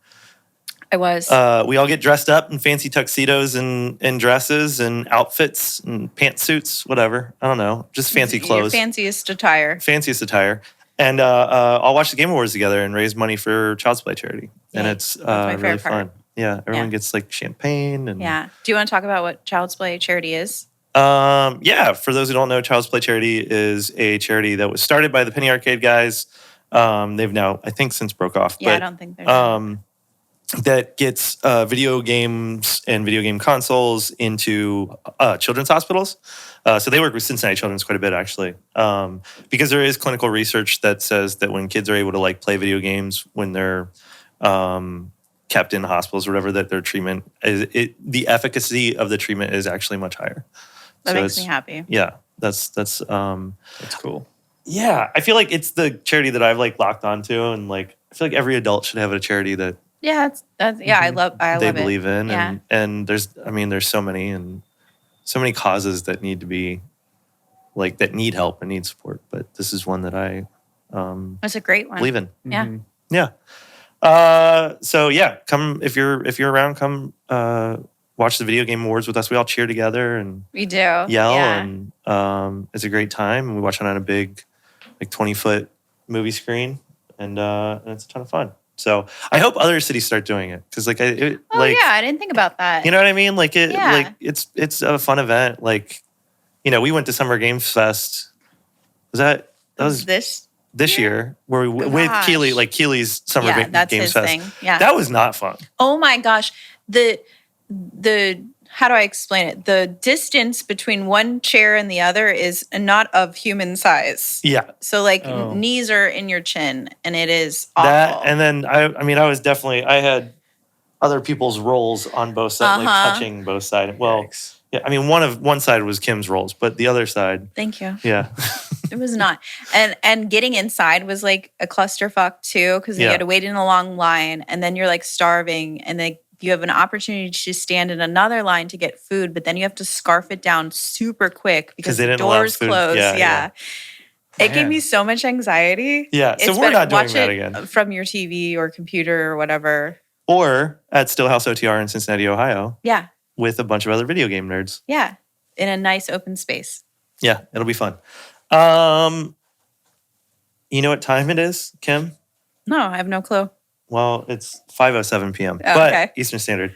I was. We all get dressed up in fancy tuxedos and dresses and outfits and pantsuits, whatever. I don't know, just fancy clothes, Your fanciest attire. fanciest attire. And I'll watch the Game Awards together and raise money for Child's Play charity. And Yay. it's my really favorite part. fun. Yeah, everyone Yeah. gets like champagne and Yeah. Do you want to talk about what Child's Play charity is? yeah. For those who don't know, Child's Play charity is a charity that was started by the Penny Arcade guys. They've now, I think, since broke off. Yeah, but, I don't think there's. that gets video games and video game consoles into children's hospitals. So they work with Cincinnati Children's quite a bit, actually, because there is clinical research that says that when kids are able to like play video games when they're kept in hospitals or whatever, that their treatment the efficacy of the treatment is actually much higher. That So makes me it's- happy. Yeah, that's That's cool. yeah. I feel like it's the charity that I've like locked onto, and like I feel like every adult should have a charity that Yeah, that's yeah. I love they it. believe in, Yeah. and there's so many causes that need to be like that need help and need support. But this is one that I That's a great one. believe in. Yeah. Mhm. Yeah. So yeah, come if you're around, come watch the video game awards with us. We all cheer together and We do. yell, Yeah. and it's a great time. And we watch it on a big, like 20-foot movie screen, and it's a ton of fun. So I hope other cities start doing it because like Oh yeah, I didn't think about that. you know what I mean? Like Yeah. like it's a fun event. Like, we went to Summer Games Fest. That was this year where we with Gosh. Keeley, like Keeley's Summer yeah, Games that's his Fest. thing. Yeah. That was not fun. Oh my gosh. The how do I explain it? The distance between one chair and the other is not of human size. Yeah, So like Oh. knees are in your chin and it is awful. that and then I had other people's rolls on both sides, like Uh-huh. touching both sides. Well, Yikes. yeah, I mean one side was Kim's rolls, but the other side, Thank you. yeah, It was not. And getting inside was like a clusterfuck too, because you Yeah. had to wait in a long line and then you're like starving and then you have an opportunity to stand in another line to get food, but then you have to scarf it down super quick because they the didn't allow doors food. close. Yeah, Yeah. It gave Man. me so much anxiety. yeah. So It's we're been- not doing watch that it again. from your TV or computer or whatever. Or at Stillhouse OTR in Cincinnati, Ohio, Yeah. with a bunch of other video game nerds. Yeah. In a nice open space. Yeah, it'll be fun. You know what time it is, Kim? No, I have no clue. Well, it's 5:07 p.m. Oh, but okay. Eastern Standard.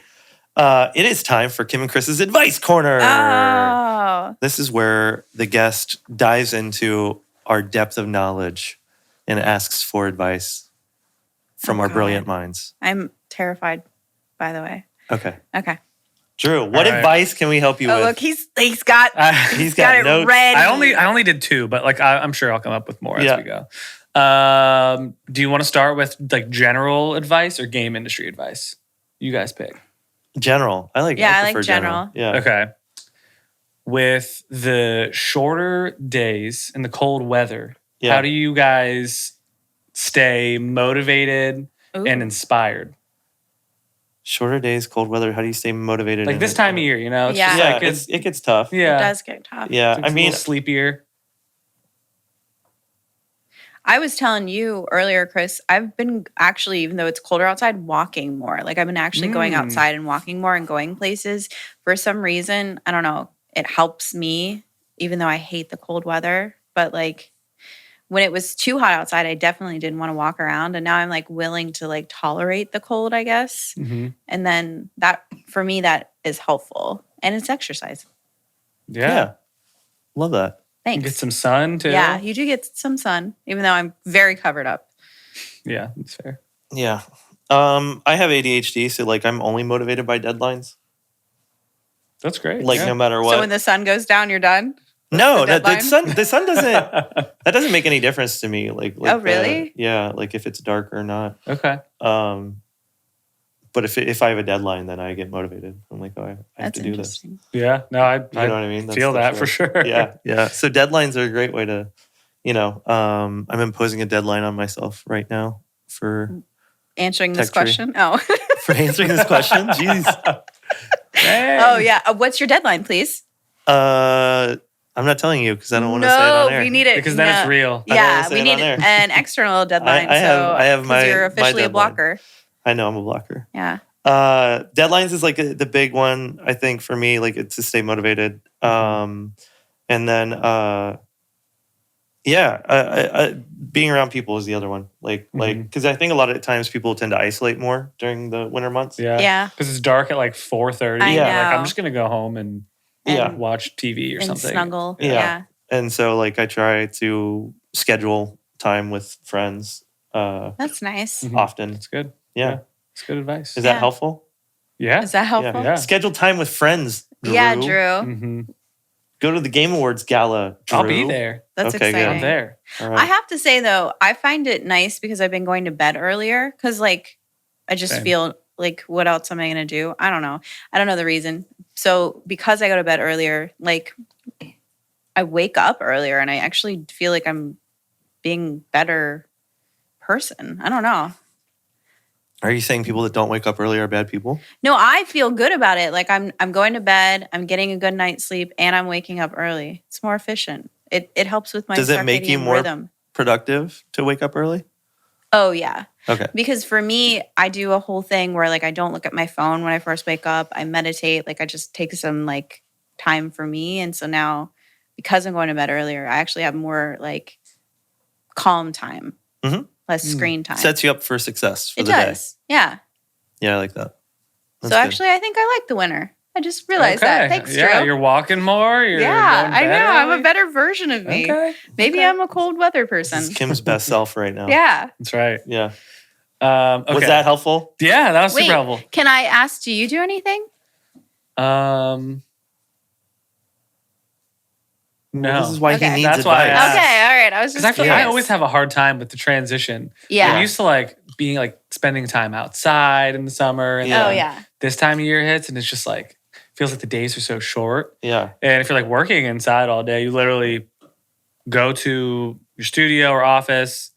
It is time for Kim and Chris's Advice Corner. Oh. This is where the guest dives into our depth of knowledge and asks for advice from Oh, our God. brilliant minds. I'm terrified, by the way. Okay. Okay. Drew, what All right. advice can we help you Oh, with? look, he's got He's got it notes. ready. I only did 2, but like I'm sure I'll come up with more Yeah. as we go. Do you want to start with like general advice or game industry advice? You guys pick. General. I like Yeah, prefer general. Yeah. Okay. With the shorter days and the cold weather, Yeah. how do you guys stay motivated Ooh. and inspired? Shorter days, cold weather. How do you stay motivated? Like this time of year, you know? It's Yeah. just Yeah, like it gets tough. yeah. It does get tough. Yeah, It's I a mean, little sleepier. I was telling you earlier, Chris, I've been actually, even though it's colder outside, walking more. Like I've been actually going Mm. outside and walking more and going places. For some reason, I don't know, it helps me, even though I hate the cold weather. But like when it was too hot outside, I definitely didn't want to walk around. And now I'm like willing to like tolerate the cold, I guess. Mm-hmm. And then that, for me, that is helpful. And it's exercise. Yeah. Love that. Thanks. Get some sun too. Yeah, you do get some sun, even though I'm very covered up. Yeah, that's fair. Yeah. I have ADHD, so like I'm only motivated by deadlines. That's great. Like yeah. no matter what. So when the sun goes down, you're done? no, the the sun doesn't Okay. that doesn't make any difference to me. Like Oh, really? yeah, like if it's dark or not. Okay. But if I have a deadline, then I get motivated. I'm like, oh, I have That's to do this. interesting. Yeah. No, I You know what I mean? feel that for sure. Yeah, yeah. So deadlines are a great way to, I'm imposing a deadline on myself right now for Answering this Tech tree. question? Oh. for answering this question. Jeez. Hey. Oh, yeah. What's your deadline, please? I'm not telling you because I don't want to say it on No, air. we need it. Because then No. it's real. I don't Yeah, wanna say we it need on air. an external deadline. I have 'cause my- you're my officially a deadline. blocker. I know I'm a blocker. Yeah. Deadlines is like the big one, I think, for me, like it's to stay motivated. And then, being around people is the other one. Like, because I think a lot of times people tend to isolate more during the winter months. Yeah. Yeah. Because it's dark at like 4:30. I Like know. I'm just gonna go home and Yeah. And- watch TV or And something. snuggle. Yeah. Yeah. And so, like, I try to schedule time with friends That's nice. Mhm. often. That's good. Yeah. It's good advice. Is that Yeah. helpful? Yeah. Is that helpful? Yeah. Schedule time with friends, Drew. Yeah, Drew. Mm-hmm. Go to the Game Awards gala, Drew. I'll be there. That's Okay, good. exciting. I'm there. All I right. have to say though, I find it nice because I've been going to bed earlier because like I just Same. feel like what else am I gonna do? I don't know. I don't know the reason. So because I go to bed earlier, like I wake up earlier and I actually feel like I'm being better person. I don't know. Are you saying people that don't wake up early are bad people? No, I feel good about it. Like I'm going to bed, I'm getting a good night's sleep, and I'm waking up early. It's more efficient. It helps with my Does it make you circadian more rhythm. productive to wake up early? Oh yeah. Okay. Because for me, I do a whole thing where like I don't look at my phone when I first wake up. I meditate. Like I just take some like time for me. And so now because I'm going to bed earlier, I actually have more like calm time, less screen time. Sets you up for success for it the does. Yeah. day. Yeah, I like that. That's So good. actually I think I like the winner. I just realized that. Thanks, Yeah, Drew. you're walking more. You're Yeah, going I know. better. I'm a better version of me. Okay. Maybe okay. I'm a cold weather This person. is Kim's best self right now. Yeah. That's right. Yeah. Okay. Was that helpful? Yeah, that was Wait, super helpful. can I ask, do you do anything? No. This is why Okay. he needs That's why I advice. asked. Okay, all right. I was Because just I feel curious. I always have a hard time with the transition. Yeah. I'm used to like being like spending time outside in the summer, and Yeah. Oh then yeah. this time of year hits, and it's just like feels like the days are so short. Yeah. And if you're like working inside all day, you literally go to your studio or office,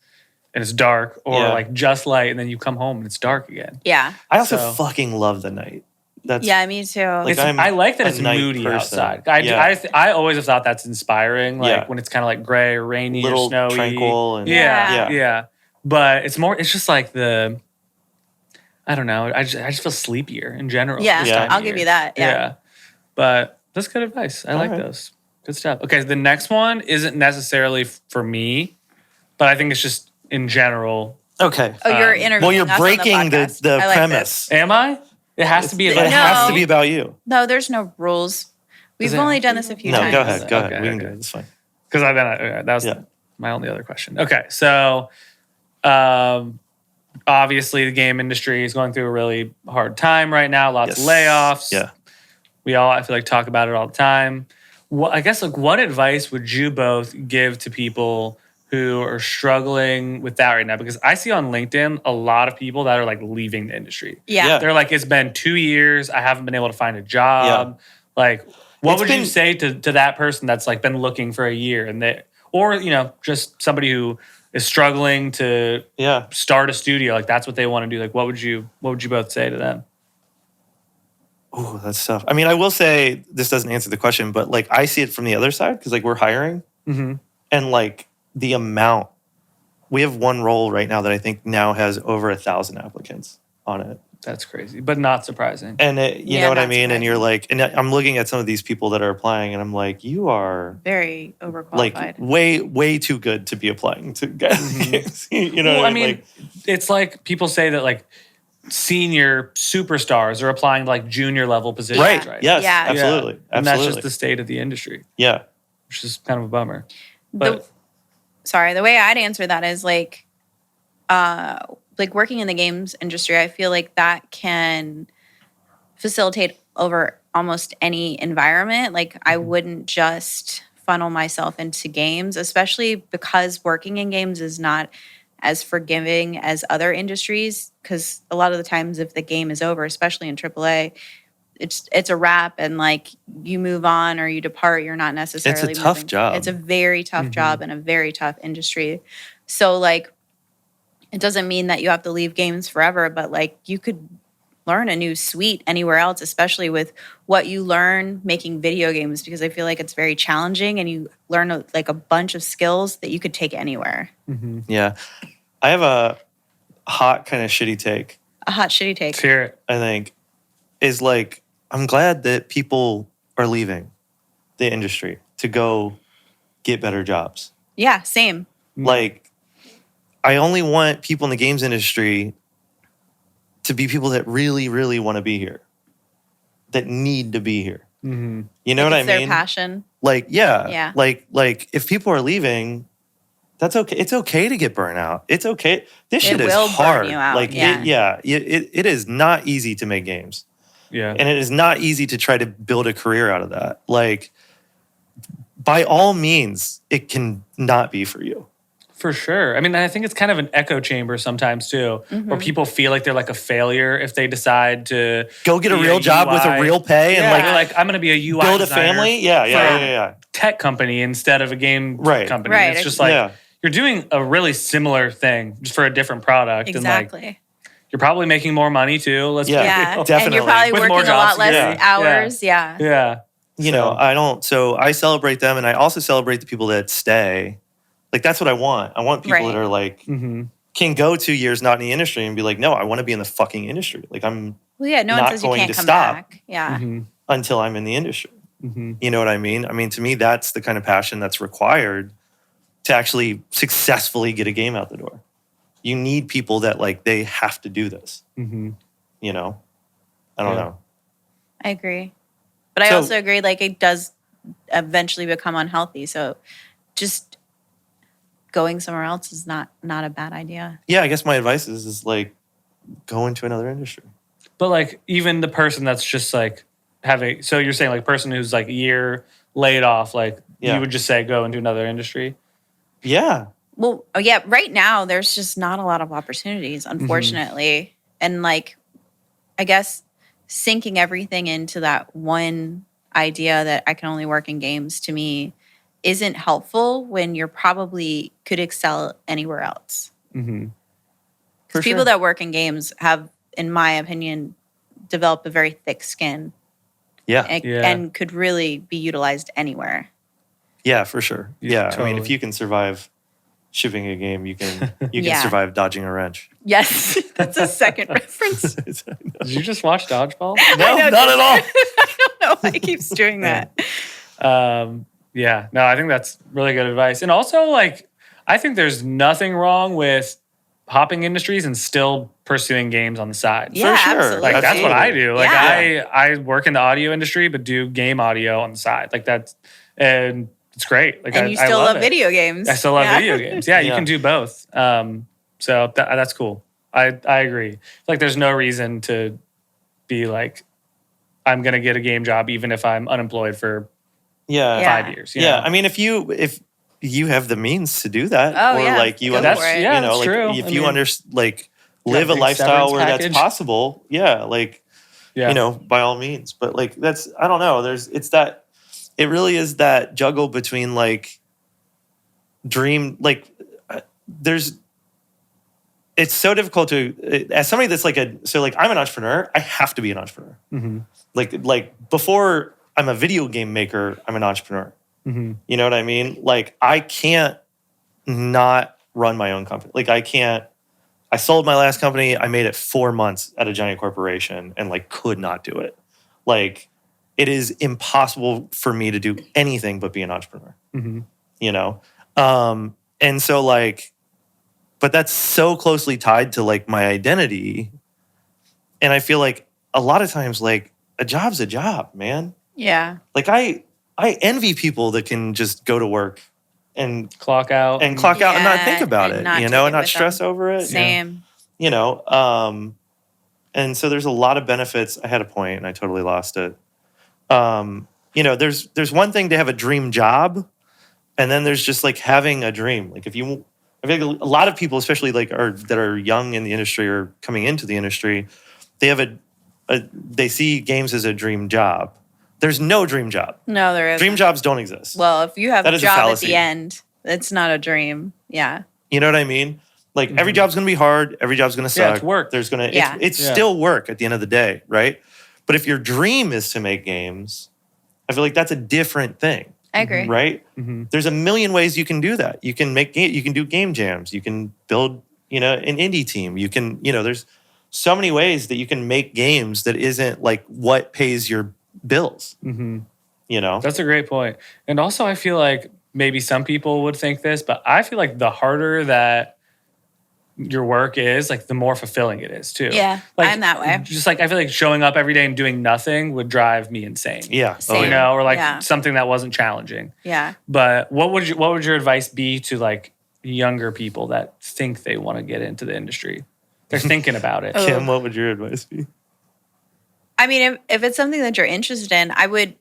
and it's dark, or Yeah. like just light, and then you come home and it's dark again. Yeah. I also So- fucking love the night. That's Yeah, me too. Like, I like that a it's night moody person. outside. Yeah. I always have thought that's inspiring, like Yeah. when it's kind of like gray or rainy little or snowy. tranquil and Yeah, Yeah. yeah. But it's just like I don't know. I just feel sleepier in general. Yeah, this time of I'll give year. you that. Yeah. But that's good advice. I like right. those. Good stuff. Okay, the next one isn't necessarily for me, but I think it's just in general. Okay. Oh, you're Um, interviewing Well, you're us breaking on the, podcast. the I like premise. Am I? It has to be It about has to No. be about you. No, there's no rules. We've Does it only have to done be? this a few No, times. go ahead. Go ahead. Okay, We can do okay. it. It's fine. Because that was Yeah. my only other question. Okay, so obviously the game industry is going through a really hard time right now. Lots of Yes. layoffs. Yeah. We all, I feel like, talk about it all the time. I guess, like, what advice would you both give to people who are struggling with that right now? Because I see on LinkedIn a lot of people that are like leaving the industry. Yeah. Yeah. They're like, it's been 2 years. I haven't been able to find a job. Like, what It's would been- you say to that person that's like been looking for a year and or, just somebody who is struggling to Yeah. start a studio? Like, that's what they want to do. Like, what would you both say to them? Oh, that's tough. I mean, I will say this doesn't answer the question, but like I see it from the other side because like we're hiring Mm-hmm. and like the amount. We have one role right now that I think now has over 1,000 applicants on it. That's crazy, but not surprising. And you Yeah, know what I not mean? And you're surprising. like, and I'm looking at some of these people that are applying and I'm like, you are Very overqualified. like way too good to be applying to get gigs. You know Well, what I mean, it's like people say that like senior superstars are applying to like junior level positions, right. right? Yes, Yeah. absolutely. And Absolutely. that's just the state of the industry, yeah. which is kind of a bummer. the way I'd answer that is like working in the games industry, I feel like that can facilitate over almost any environment. Like I wouldn't just funnel myself into games, especially because working in games is not as forgiving as other industries. Because a lot of the times if the game is over, especially in AAA, it's a wrap and like you move on or you depart, you're not necessarily tough moving. job. It's a very tough job and a very tough industry. So like it doesn't mean that you have to leave games forever, but like you could learn a new suite anywhere else, especially with what you learn making video games, because I feel like it's very challenging and you learn a bunch of skills that you could take anywhere. Mm-hmm. Yeah. I have a hot kind of shitty take, A hot shitty take. Let's hear it. I think, is like, I'm glad that people are leaving the industry to go get better jobs. Yeah, same. Like, I only want people in the games industry to be people that really, really want to be here, that need to be here. Mm-hmm. You know Like what I it's their mean? passion. Like, yeah. Yeah. Like if people are leaving, That's okay. It's okay to get burnt out. It's okay. This shit is will burn hard. you out, Like, it is not easy to make games. Yeah. And it is not easy to try to build a career out of that. Like, by all means, it can not be for you. For sure. I mean, I think it's kind of an echo chamber sometimes too, where people feel like they're like a failure if they decide to Go get a be real job with a UI. real pay Yeah, and they're like, I'm going to be a UI build a designer family. Yeah. tech company instead of a game company. Right. It's just like Yeah. you're doing a really similar thing just for a different product. Exactly. And like, you're probably making more money too. Let's Yeah. be Yeah. real. And Definitely. you're probably With working more a job lot less security. hours. Yeah. Yeah. You know, so I celebrate them and I also celebrate the people that stay. Like, that's what I want. I want people Right. that are like, Mm-hmm. can go 2 years not in the industry and be like, no, I want to be in the fucking industry. Like, I'm Well, yeah, no one not says you going can't to come stop. back. Yeah. Mm-hmm. until I'm in the industry. Mm-hmm. You know what I mean? I mean, to me, that's the kind of passion that's required to actually successfully get a game out the door. You need people that like, they have to do this, Mm-hmm. you know? I don't Yeah. know. I agree. But I So- also agree, like, it does eventually become unhealthy. So just going somewhere else is not a bad idea. Yeah, I guess my advice is like, go into another industry. But like even the person that's just like having, so you're saying like person who's like a year laid off, like Yeah. you would just say go into another industry. Yeah. Well, yeah, right now there's just not a lot of opportunities, unfortunately. And like, I guess sinking everything into that one idea that I can only work in games, to me, isn't helpful when you're probably could excel anywhere else. Mm-hmm. For People sure. that work in games have, in my opinion, developed a very thick skin Yeah. and could really be utilized anywhere. Yeah, for sure. Yeah, Yeah. I mean, totally. if you can survive shipping a game, you can Yeah. survive dodging a wrench. Yes, that's a second reference. Did you just watch Dodgeball? No, know, not at all. I don't know why he keeps doing that. Yeah, no, I think that's really good advice. And also, like, I think there's nothing wrong with hopping industries and still pursuing games on the side. Yeah, sure. absolutely. Like, that's what I do. Like, Yeah. I work in the audio industry, but do game audio on the side. Like, and it's great. Like, And you I still love it. video games. I still love video games. Yeah, you Yeah. can do both. So that's cool. I agree. Like, there's no reason to be like, I'm gonna get a game job even if I'm unemployed for Yeah. Yeah. 5 years. you Yeah, know? I mean, if you have the means to do that, Oh, or yeah, like you go That's- for it. yeah, you know, that's like true. if I you mean, live a big lifestyle severance where package. that's possible, yeah, like Yeah. you know, by all means. But like that's I don't know. It really is that juggle between like it's so difficult to as somebody that's like I'm an entrepreneur, I have to be an entrepreneur. Mhm. Like before I'm a video game maker, I'm an entrepreneur. Mhm. You know what I mean? Like I can't not run my own company. Like I sold my last company. I made it 4 months at a giant corporation and like could not do it. Like it is impossible for me to do anything but be an entrepreneur, Mhm. you know? And so like, but that's so closely tied to like my identity. And I feel like a lot of times like a job's a job, man. Yeah. Like I envy people that can just go to work and Clock out. clock out and not Yeah, think about and it, not you take know, it and not with stress them. over it. Same. You know, and so there's a lot of benefits. I had a point and I totally lost it. You know, there's one thing to have a dream job, and then there's just like having a dream. Like I think a lot of people, especially like that are young in the industry or coming into the industry, they have they see games as a dream job. There's no dream job. No, there is. Dream jobs don't exist. Well, if you have That a is a job at fallacy. the end, it's not a dream. Yeah. You know what I mean? Like every job's gonna be hard. Every job's gonna suck. Yeah, it's work. There's gonna Yeah. it's Yeah. still work at the end of the day, right? But if your dream is to make games, I feel like that's a different thing, I agree. right? Mhm. There's a million ways you can do that. You can you can do game jams. You can build, you know, an indie team. You can, you know, there's so many ways that you can make games that isn't like what pays your bills. Mhm. You know, That's a great point. And also, I feel like maybe some people would think this, but I feel like the harder that your work is, like the more fulfilling it is too. Yeah, Like, I'm that way. Just like I feel like showing up every day and doing nothing would drive me insane. yeah. Same. You know, or like Yeah. something that wasn't challenging. Yeah. But what would your advice be to like younger people that think they want to get into the industry. They're thinking about it. Kim, what would your advice be? I mean, if it's something that you're interested in, I would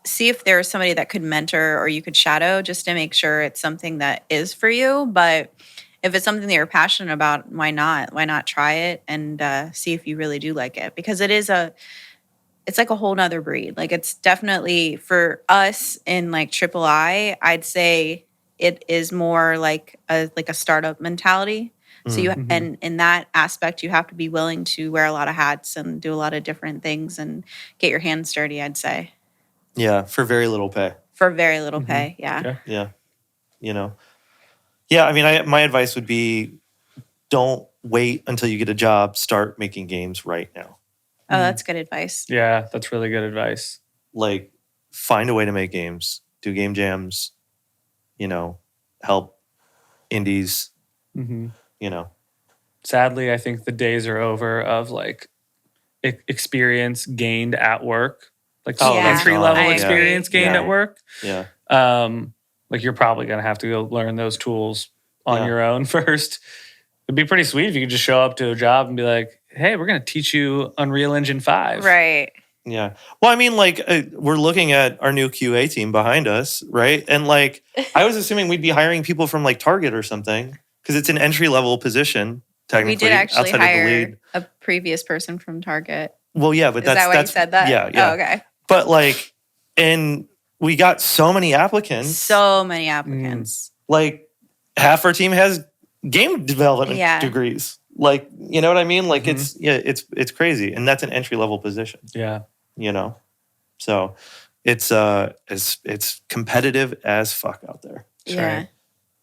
see if there's somebody that could mentor or you could shadow just to make sure it's something that is for you. But if it's something that you're passionate about, why not? Why not try it and see if you really do like it? Because it's like a whole nother breed. Like it's definitely for us in like AAA, I'd say it is more like a startup mentality. So and in that aspect, you have to be willing to wear a lot of hats and do a lot of different things and get your hands dirty, I'd say. Yeah, for very little pay. For very little pay, yeah. Yeah. Yeah, I mean, my advice would be don't wait until you get a job. Start making games right now. Oh, that's good advice. Yeah, that's really good advice. Like, find a way to make games. Do game jams. Help indies. Sadly, I think the days are over of like experience gained at work, like entry level experience gained at work. Yeah. Like you're probably gonna have to go learn those tools on your own first. It'd be pretty sweet if you could just show up to a job and be like, "Hey, we're gonna teach you Unreal Engine 5." Right. Yeah. Well, I mean, like, we're looking at our new QA team behind us, right? And like, I was assuming we'd be hiring people from like Target or something because it's an entry level position. Technically, We did actually outside of the hire lead. a previous person from Target. Well, yeah, but Is that why you said that? Yeah. Oh, okay. But like, and we got so many applicants. So many applicants. Like, half our team has game development degrees. Like, you know what I mean? Like, it's crazy, and that's an entry level position. Yeah. So it's competitive as fuck out there. Yeah.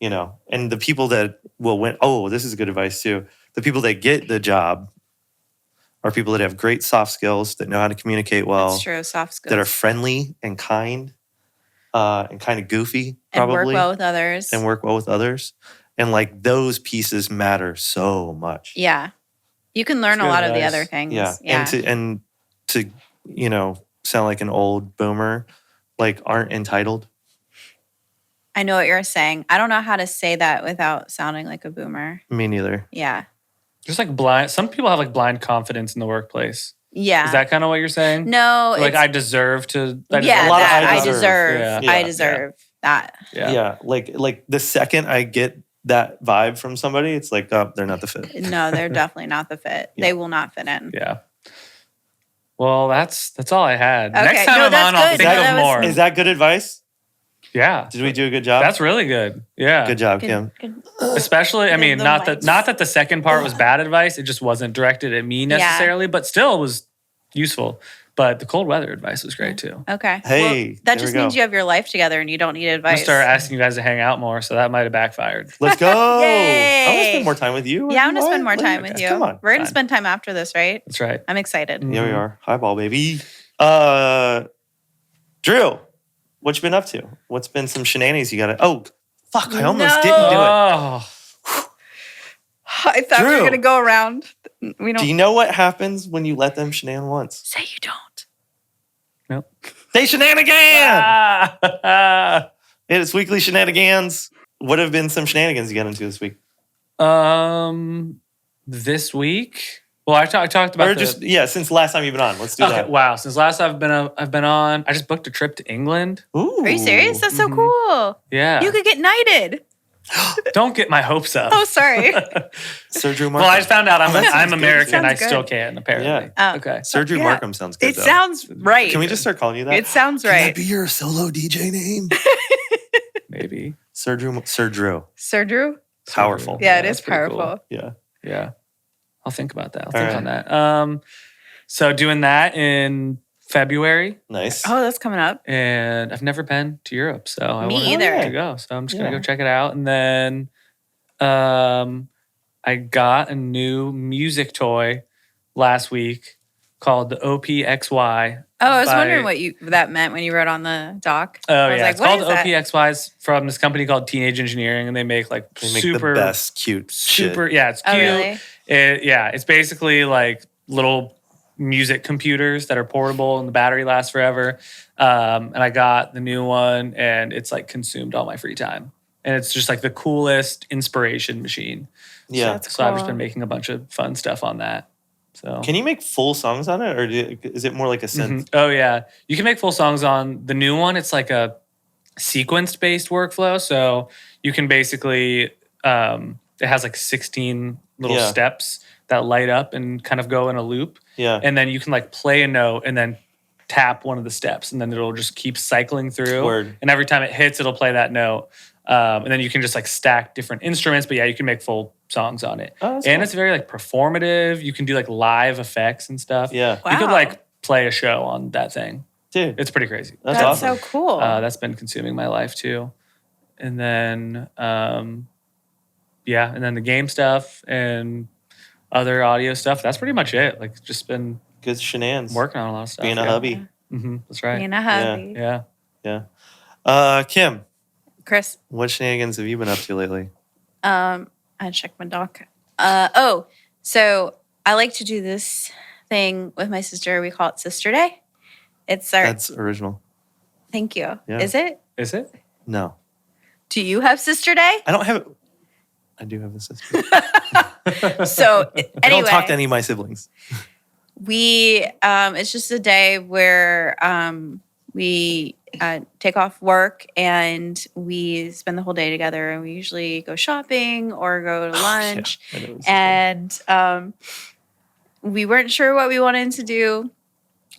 And the people that will win. Oh, this is good advice too. The people that get the job are people that have great soft skills, that know how to communicate well. That's true. Soft skills. That are friendly and kind of goofy, probably. And work well with others. And like those pieces matter so much. Yeah. You can learn a lot of the other things. Yeah. And to sound like an old boomer, like aren't entitled. I know what you're saying. I don't know how to say that without sounding like a boomer. Me neither. Yeah. Just like blind. Some people have like blind confidence in the workplace. Yeah. Is that kind of what you're saying? No. Like I deserve to. I deserve that. Yeah. Like the second I get that vibe from somebody, it's like, oh, they're not the fit. No, they're definitely not the fit. Yeah. They will not fit in. Yeah. Well, that's all I had. Okay. Next time No, I'm on, I'll good. think No, of that was- more. Is that good advice? Yeah. Did we do a good job? That's really good. Yeah. Good job, Kim. Good. Especially, I mean, The not mics. that the second part was bad advice. It just wasn't directed at me necessarily, but still was useful. But the cold weather advice was great too. Okay. Hey, Well, that there just we go. means you have your life together and you don't need I'm advice. gonna start asking you guys to hang out more, so that might have backfired. Let's go. Yay. I want to spend more time with you. Yeah, I'm gonna spend more What? time with you. Come on. We're gonna Fine. spend time after this, right? That's right. I'm excited. Here we are. Highball, baby. Drew, what you been up to? What's been some shenanigans you got to... Oh, fuck. I almost didn't do it. Oh, I thought we Drew. were gonna go around. We don't Do you know what happens when you let them shenan once? say you don't. no. They shenanigan! Ah. It's weekly shenanigans. What have been some shenanigans you got into this week? This week. Well, I talked about Since last time you've been on. Let's do Okay, that. wow. Since last I've been on, I just booked a trip to England. Ooh. Are you serious? That's so cool. Yeah. You could get knighted. Don't get my hopes up. Oh, sorry. Sir Drew Marcum. Well, I just found out that sounds I'm good. American. Sounds I good. still can, apparently. Yeah. Okay. Sir Drew Yeah. Marcum sounds good, It though. sounds right. Can we just start calling you that? It sounds Can that right. be your solo DJ name? Maybe. Sir Drew. Sir Drew? Powerful. Yeah, it that's is pretty powerful. Yeah. Yeah. I'll think about that. I'll All think on that. So doing that in February, Nice. Oh, that's coming up. and I've never been to Europe, so I Me wanted either. to go. So I'm just gonna Yeah. go check it out, and then I got a new music toy last week called the OPXY. Oh, I was by- wondering what that meant when you wrote on the doc. Oh I was yeah, like, it's what called is that? OPXYs from this company called Teenage Engineering, and they make like They make super the best cute super. shit. Yeah, it's Oh, cute. really? It's basically like little music computers that are portable and the battery lasts forever. And I got the new one, and it's like consumed all my free time. And it's just like the coolest inspiration machine. Yeah. That's So I've just cool. been making a bunch of fun stuff on that. So Can you make full songs on it, or is it more like a synth? Oh yeah, you can make full songs on the new one. It's like a sequenced based workflow, so you can basically it has like 16 little Yeah. steps that light up and kind of go in a loop, Yeah. and then you can like play a note and then tap one of the steps, and then it'll just keep cycling through. Word. And every time it hits, it'll play that note, and then you can just like stack different instruments. But yeah, you can make full songs on it, Oh, that's and cool. it's very like performative. You can do like live effects and stuff. Yeah. You could Wow. like play a show on that thing. Dude, It's pretty crazy. that's That's awesome. so cool. That's been consuming my life too. And then, and then the game stuff and other audio stuff. That's pretty much it. Like, just been Good shenanigans. working on a lot of stuff. Being a hubby. That's right. Being a hubby. Yeah. Kim, Chris, what shenanigans have you been up to lately? I checked my doc. So I like to do this thing with my sister. We call it Sister Day. It's our That's original. thank you. Yeah. Is it? Is it? No. Do you have Sister Day? I don't have. I do have a sister. So I anyway, don't talk to any of my siblings. we it's just a day where we take off work and we spend the whole day together, and we usually go shopping or go to lunch. I know this is And we weren't sure what we wanted to do.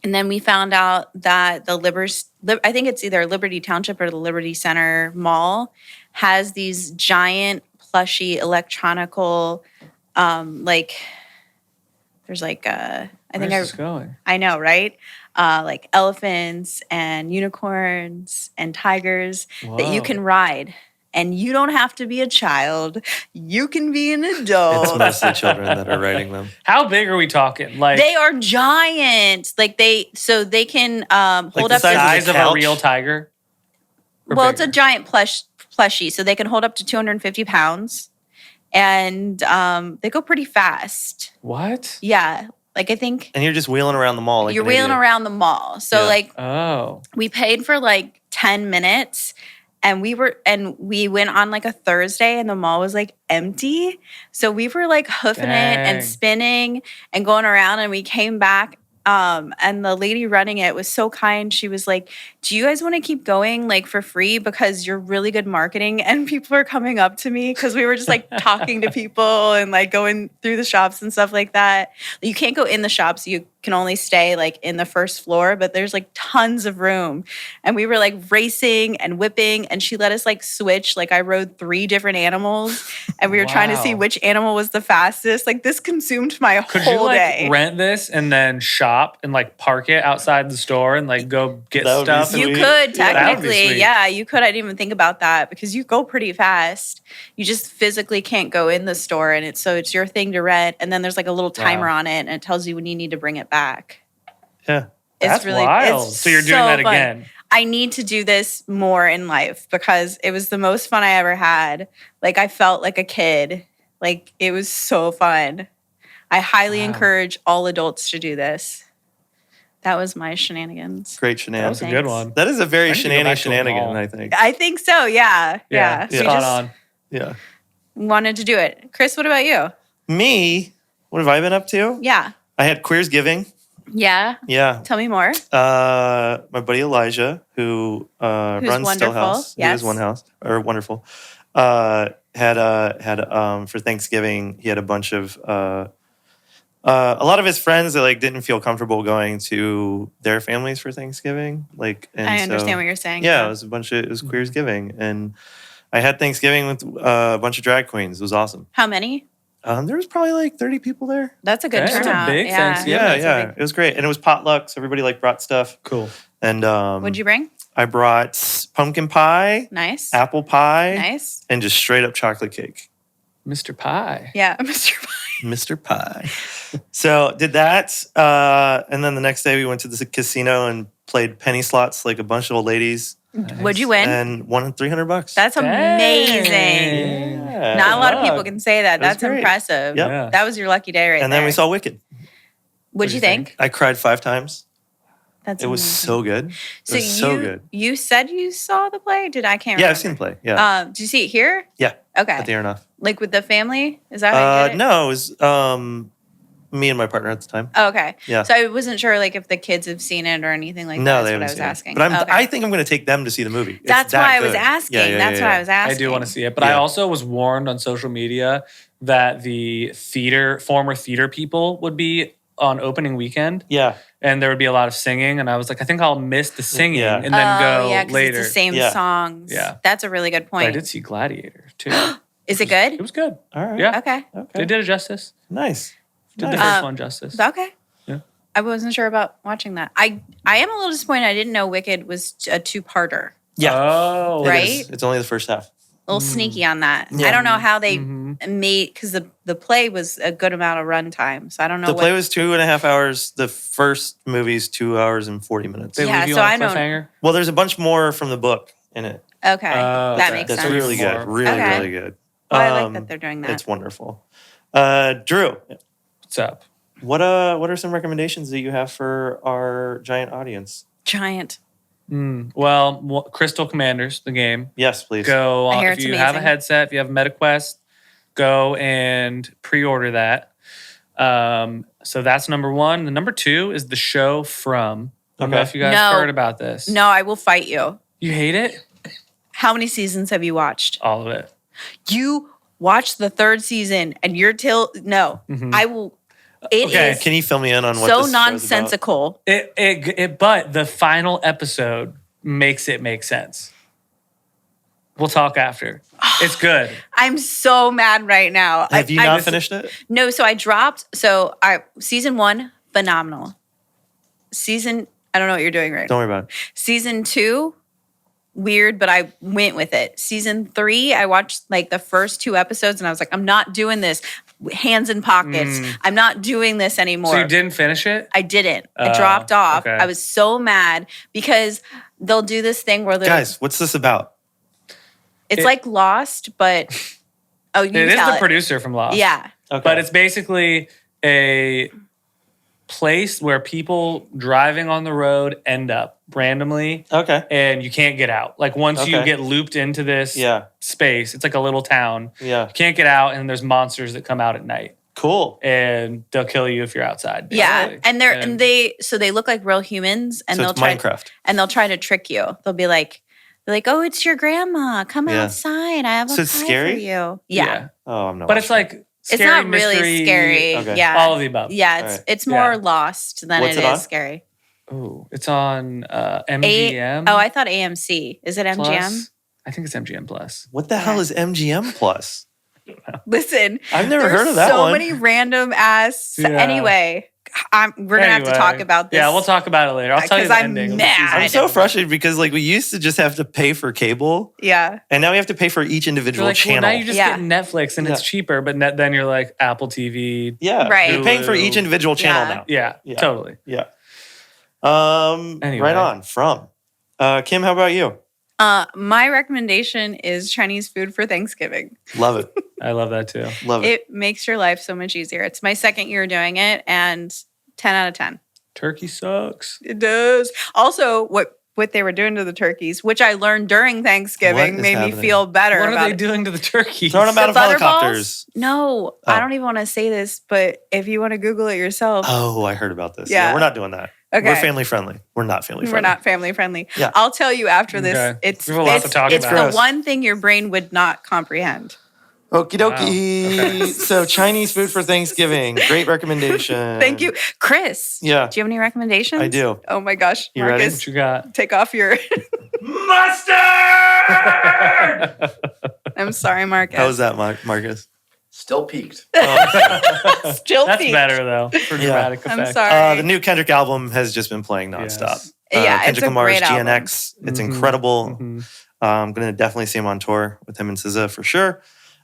And then we found out that I think it's either Liberty Township or the Liberty Center Mall has these giant plushy electronical, there's like I think Where's this going? I know, right? Like elephants and unicorns and tigers that you Whoa. can ride. And you don't have to be a child. You can be an adult. It's mostly children that are writing them. How big are we talking? Like They are giant. Like they can hold the up size to, of size of a couch? real tiger? Or well, it's a bigger? giant plushie, so they can hold up to 250 pounds, and they go pretty fast. What? Yeah, like I think And you're just wheeling around the mall. Like you're an wheeling idiot. around the mall. So Yeah. like Oh. we paid for like 10 minutes. And we went on like a Thursday and the mall was like empty. So we were like hoofing it Dang. and spinning and going around, and we came back. And the lady running it was so kind. She was like, "Do you guys want to keep going like for free? Because you're really good marketing." And people are coming up to me because we were just like talking to people and like going through the shops and stuff like that. You can't go in the shops. You can only stay like in the first floor, but there's like tons of room. And we were like racing and whipping, and she let us like switch. Like I rode 3 different animals, and we were trying to see Wow. which animal was the fastest. Like this consumed my Could you whole like day. rent this and then shop and like park it outside the store and like go get That would be stuff? sweet. You and- could that would be technically, sweet. yeah, you could. I didn't even think about that because you go pretty fast. You just physically can't go in the store, and it's your thing to rent. And then there's like a little timer Wow. on it, and it tells you when you need to bring it back. Yeah. That's wild. it's So you're doing so that fun. again. I need to do this more in life because it was the most fun I ever had. Like I felt like a kid. Like it was so fun. I highly Wow. encourage all adults to do this. That was my shenanigans. Great That shenanigans. was a good one. That is a very I need to go back to a shenanigan, mall. I think. I think so. Yeah. Yeah. We Spot just on. Yeah. wanted to do it. Chris, what about you? Me, what have I been up to? Yeah. I had Queers Giving. Yeah. Yeah. Tell me more. My buddy Elijah, who runs wonderful, Stillhouse, who yes. is One House or Wonderful, had for Thanksgiving he had a bunch of a lot of his friends that like didn't feel comfortable going to their families for Thanksgiving. Like, and I so- understand what you're saying. Yeah, it was Queers Giving, and I had Thanksgiving with a bunch of drag queens. It was awesome. How many? There was probably like 30 people there. That's a good That's a turnout. big yeah. Thanksgiving. Yeah, that's a yeah, big- it was great, and it was potluck. So everybody like brought stuff, Cool. and What'd you bring? I brought pumpkin pie, Nice. apple pie, Nice. and just straight up chocolate cake. Mr. Pie. Yeah, Mr. Pie. Mr. Pie. So did that, and then the next day we went to the casino and played penny slots like a bunch of old ladies, What'd you win? and won $300. That's amazing. Yeah. Not a lot of Good people luck. can say that. That was That's great. impressive. Yep. Yeah. That was your lucky day right And there. then we saw Wicked. What'd you think? I cried 5 times. That's It was amazing. so good. It So was so good. You said you saw the play? I can't remember. Yeah, I've seen the play. Yeah. Did you see it here? Yeah. Okay. At the Aronoff. Like with the family? Is that how you did it? No, it was me and my partner at the time. Oh, okay. Yeah. So I wasn't sure like if the kids have seen it or anything like No, that. they That's what I haven't was seen it. asking. But Okay. I think I'm going to take them to see the movie. It's That's that why I was good. asking. Yeah, yeah, That's yeah, what yeah. I was asking. I do want to see it, but I Yeah. also was warned on social media that the former theater people would be on opening weekend, Yeah. and there would be a lot of singing, and I was like, I think I'll miss the singing Yeah. and then go yeah, 'cause later. it's the same Yeah. songs. Yeah. That's a really good But I point. did see Gladiator too. Is it good? It was good. All right. Yeah, Okay. Okay. they did it justice. Nice. Did Nice. the first one justice. Okay. Yeah. I wasn't sure about watching that. I am a little disappointed. I didn't know Wicked was a two-parter. Yeah. Oh, It Right? is. It's only the first half. A little sneaky on that. Yeah. I don't know how they Mhm. made because the play was a good amount of runtime. So I don't know The what. play was 2.5 hours. The first movie's 2 hours and 40 minutes. They Yeah, leave you so on a I don't- cliffhanger. Well, there's a bunch more from the book in it. Okay, Oh, that okay. makes That's sense. really More. good. Really, Okay. really good. Oh, I like that they're doing that. It's wonderful. Drew, What's up? what are some recommendations that you have for our giant audience? Giant. Well, Crystal Commanders, the game. Yes, please. Go I on, hear if it's you have a amazing. headset, if you have a MetaQuest, go and pre-order that. So that's number one. The number two is the show From. I don't know Okay. if you guys No. heard about this. No, I will fight you. You hate it? How many seasons have you watched? All of it. You watched the third season, and you're no. I will. It is Okay, Can you fill me in on what so this show's about? nonsensical. But the final episode makes it make sense. We'll talk after. It's good. I'm so mad right now. Have you not finished it? No, so I dropped. So season 1, phenomenal. I don't know what you're doing right now. Don't worry about it. Season 2, weird, but I went with it. Season 3, I watched like the first 2 episodes and I was like, I'm not doing this. Hands in pockets. I'm not doing this anymore. So you didn't finish it? I didn't. I dropped off. okay. I was so mad because they'll do this thing where Guys, what's this about? it's like Lost, but you It is tell the producer from Lost. Yeah. Okay. But it's basically a place where people driving on the road end up randomly Okay. and you can't get out. Like once you Okay. get looped into this Yeah. space, it's like a little town. Yeah. You can't get out and there's monsters that come out at night Cool. and they'll kill you if you're outside. Yeah. basically. And they look like real humans and So they'll it's try Minecraft. and they'll try to trick you. They'll be like, oh, it's your grandma. Come Yeah. outside. I have a So it's pie scary? for you. Yeah. Oh, I'm not. But it's watching like It's scary, not really mystery, scary. Okay. Yeah. all of the above. Yeah, All right. it's more Yeah. Lost than What's it it on? is scary. Oh, it's on MGM. I thought AMC. Is it MGM? Plus. I think it's MGM Plus. What the hell is MGM Plus? Listen, I've never there's heard of that so one. many random ass. Yeah. Anyway, we're gonna have to talk about this. Yeah, we'll talk about it later. I'll tell you the 'Cause I'm ending. of the mad. season. I'm so frustrated because like we used to just have to pay for cable, Yeah. and now we have to pay for each You're individual like, channel. well, now you just Yeah. get Netflix and it's Yeah. cheaper, but then you're like Apple TV. yeah, Right. You're paying for each Hulu. individual channel Yeah. now. Yeah, Yeah. totally. Yeah. Anyway. Right on. From Kim, how about you? My recommendation is Chinese food for Thanksgiving. Love it. I love that too. Love it. It makes your life so much easier. It's my second year doing it, and 10 out of 10. Turkey sucks. It does. Also, what they were doing to the turkeys, which I learned during Thanksgiving, What is made me happening? feel better What are about they it. doing to the turkeys? Throwing them out of The butterballs? helicopters. No, Oh. I don't even want to say this, but if you want to Google it yourself, Oh, I heard about this. Yeah. We're not doing that. Okay. We're family friendly. We're not family friendly. we're not family friendly. Yeah. I'll tell you after this. Okay. It's We have a lot to it's, talk it's about. the one thing your brain would not comprehend. Okie dokie. Wow. Okay. So Chinese food for Thanksgiving. Great recommendation. Thank you, Chris. Yeah. Do you have any recommendations? I do. Oh my gosh, You ready? Marcus, What you got? take off your. Mustard! I'm sorry, Marcus. How was that, Marcus? Still peaked. Still That's peaked. better though for Yeah. dramatic I'm effect. sorry. The new Kendrick album has just been playing nonstop. Yes. Yeah, it's Kendrick a Lamar's great album. GNX. It's Mhm. incredible. Mhm. I'm going to definitely see him on tour with him and SZA for sure.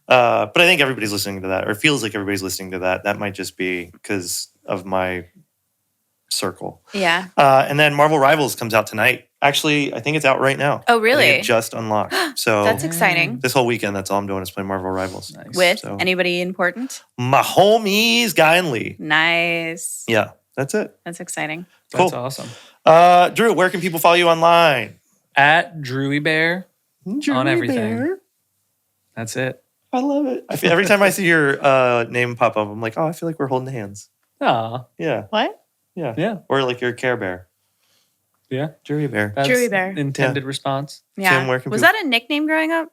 But I think everybody's listening to that, or feels like everybody's listening to that. That might just be because of my circle. Yeah. And then Marvel Rivals comes out tonight. Actually, I think it's out right now. Oh, I think really? it just unlocked. So That's exciting. this whole weekend, that's all I'm doing is playing Marvel Rivals. Nice. With So- anybody important? My homies, Guy and Lee. Nice. Yeah, that's it. That's exciting. That's Cool. awesome. Drew, where can people follow you online? At Drewy Bear on everything. Bear. That's it. I love it. Every time I see your name pop up, I'm like, oh, I feel like we're holding hands. Aw. Yeah. What? Yeah. Yeah. Or like your Care Bear. Yeah. Drewy Bear. That's Drewy Bear. intended response. Yeah. Tim, where can Was people- that a nickname growing up?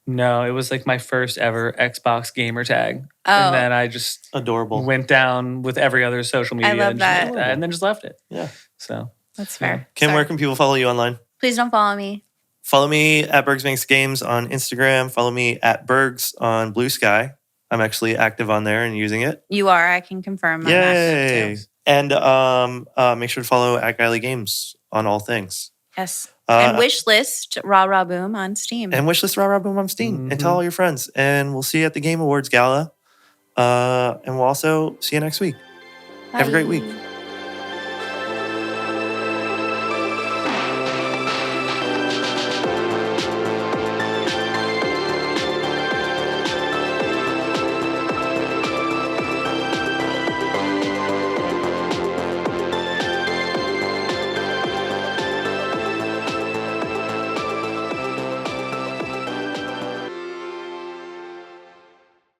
No, it was like my first ever Xbox gamer tag. Oh. And then I just Adorable. went down with every other social media love and, that. and then just left it. Yeah. So That's fair. Kim, Sorry. where can people follow you online? Please don't follow me. Follow me at Bergs Makes Games on Instagram. Follow me at Bergs on Blue Sky. I'm actually active on there and using it. You are. I can confirm. I'm active Yay. too. And make sure to follow at Gylee Games on all things. Yes. Uh, And wish list Rah Rah Boom on Steam. And wishlist Rah Rah Boom on Steam and tell all your friends. And we'll see you at the Game Awards Gala. And we'll also see you next week. Have a great week. Bye.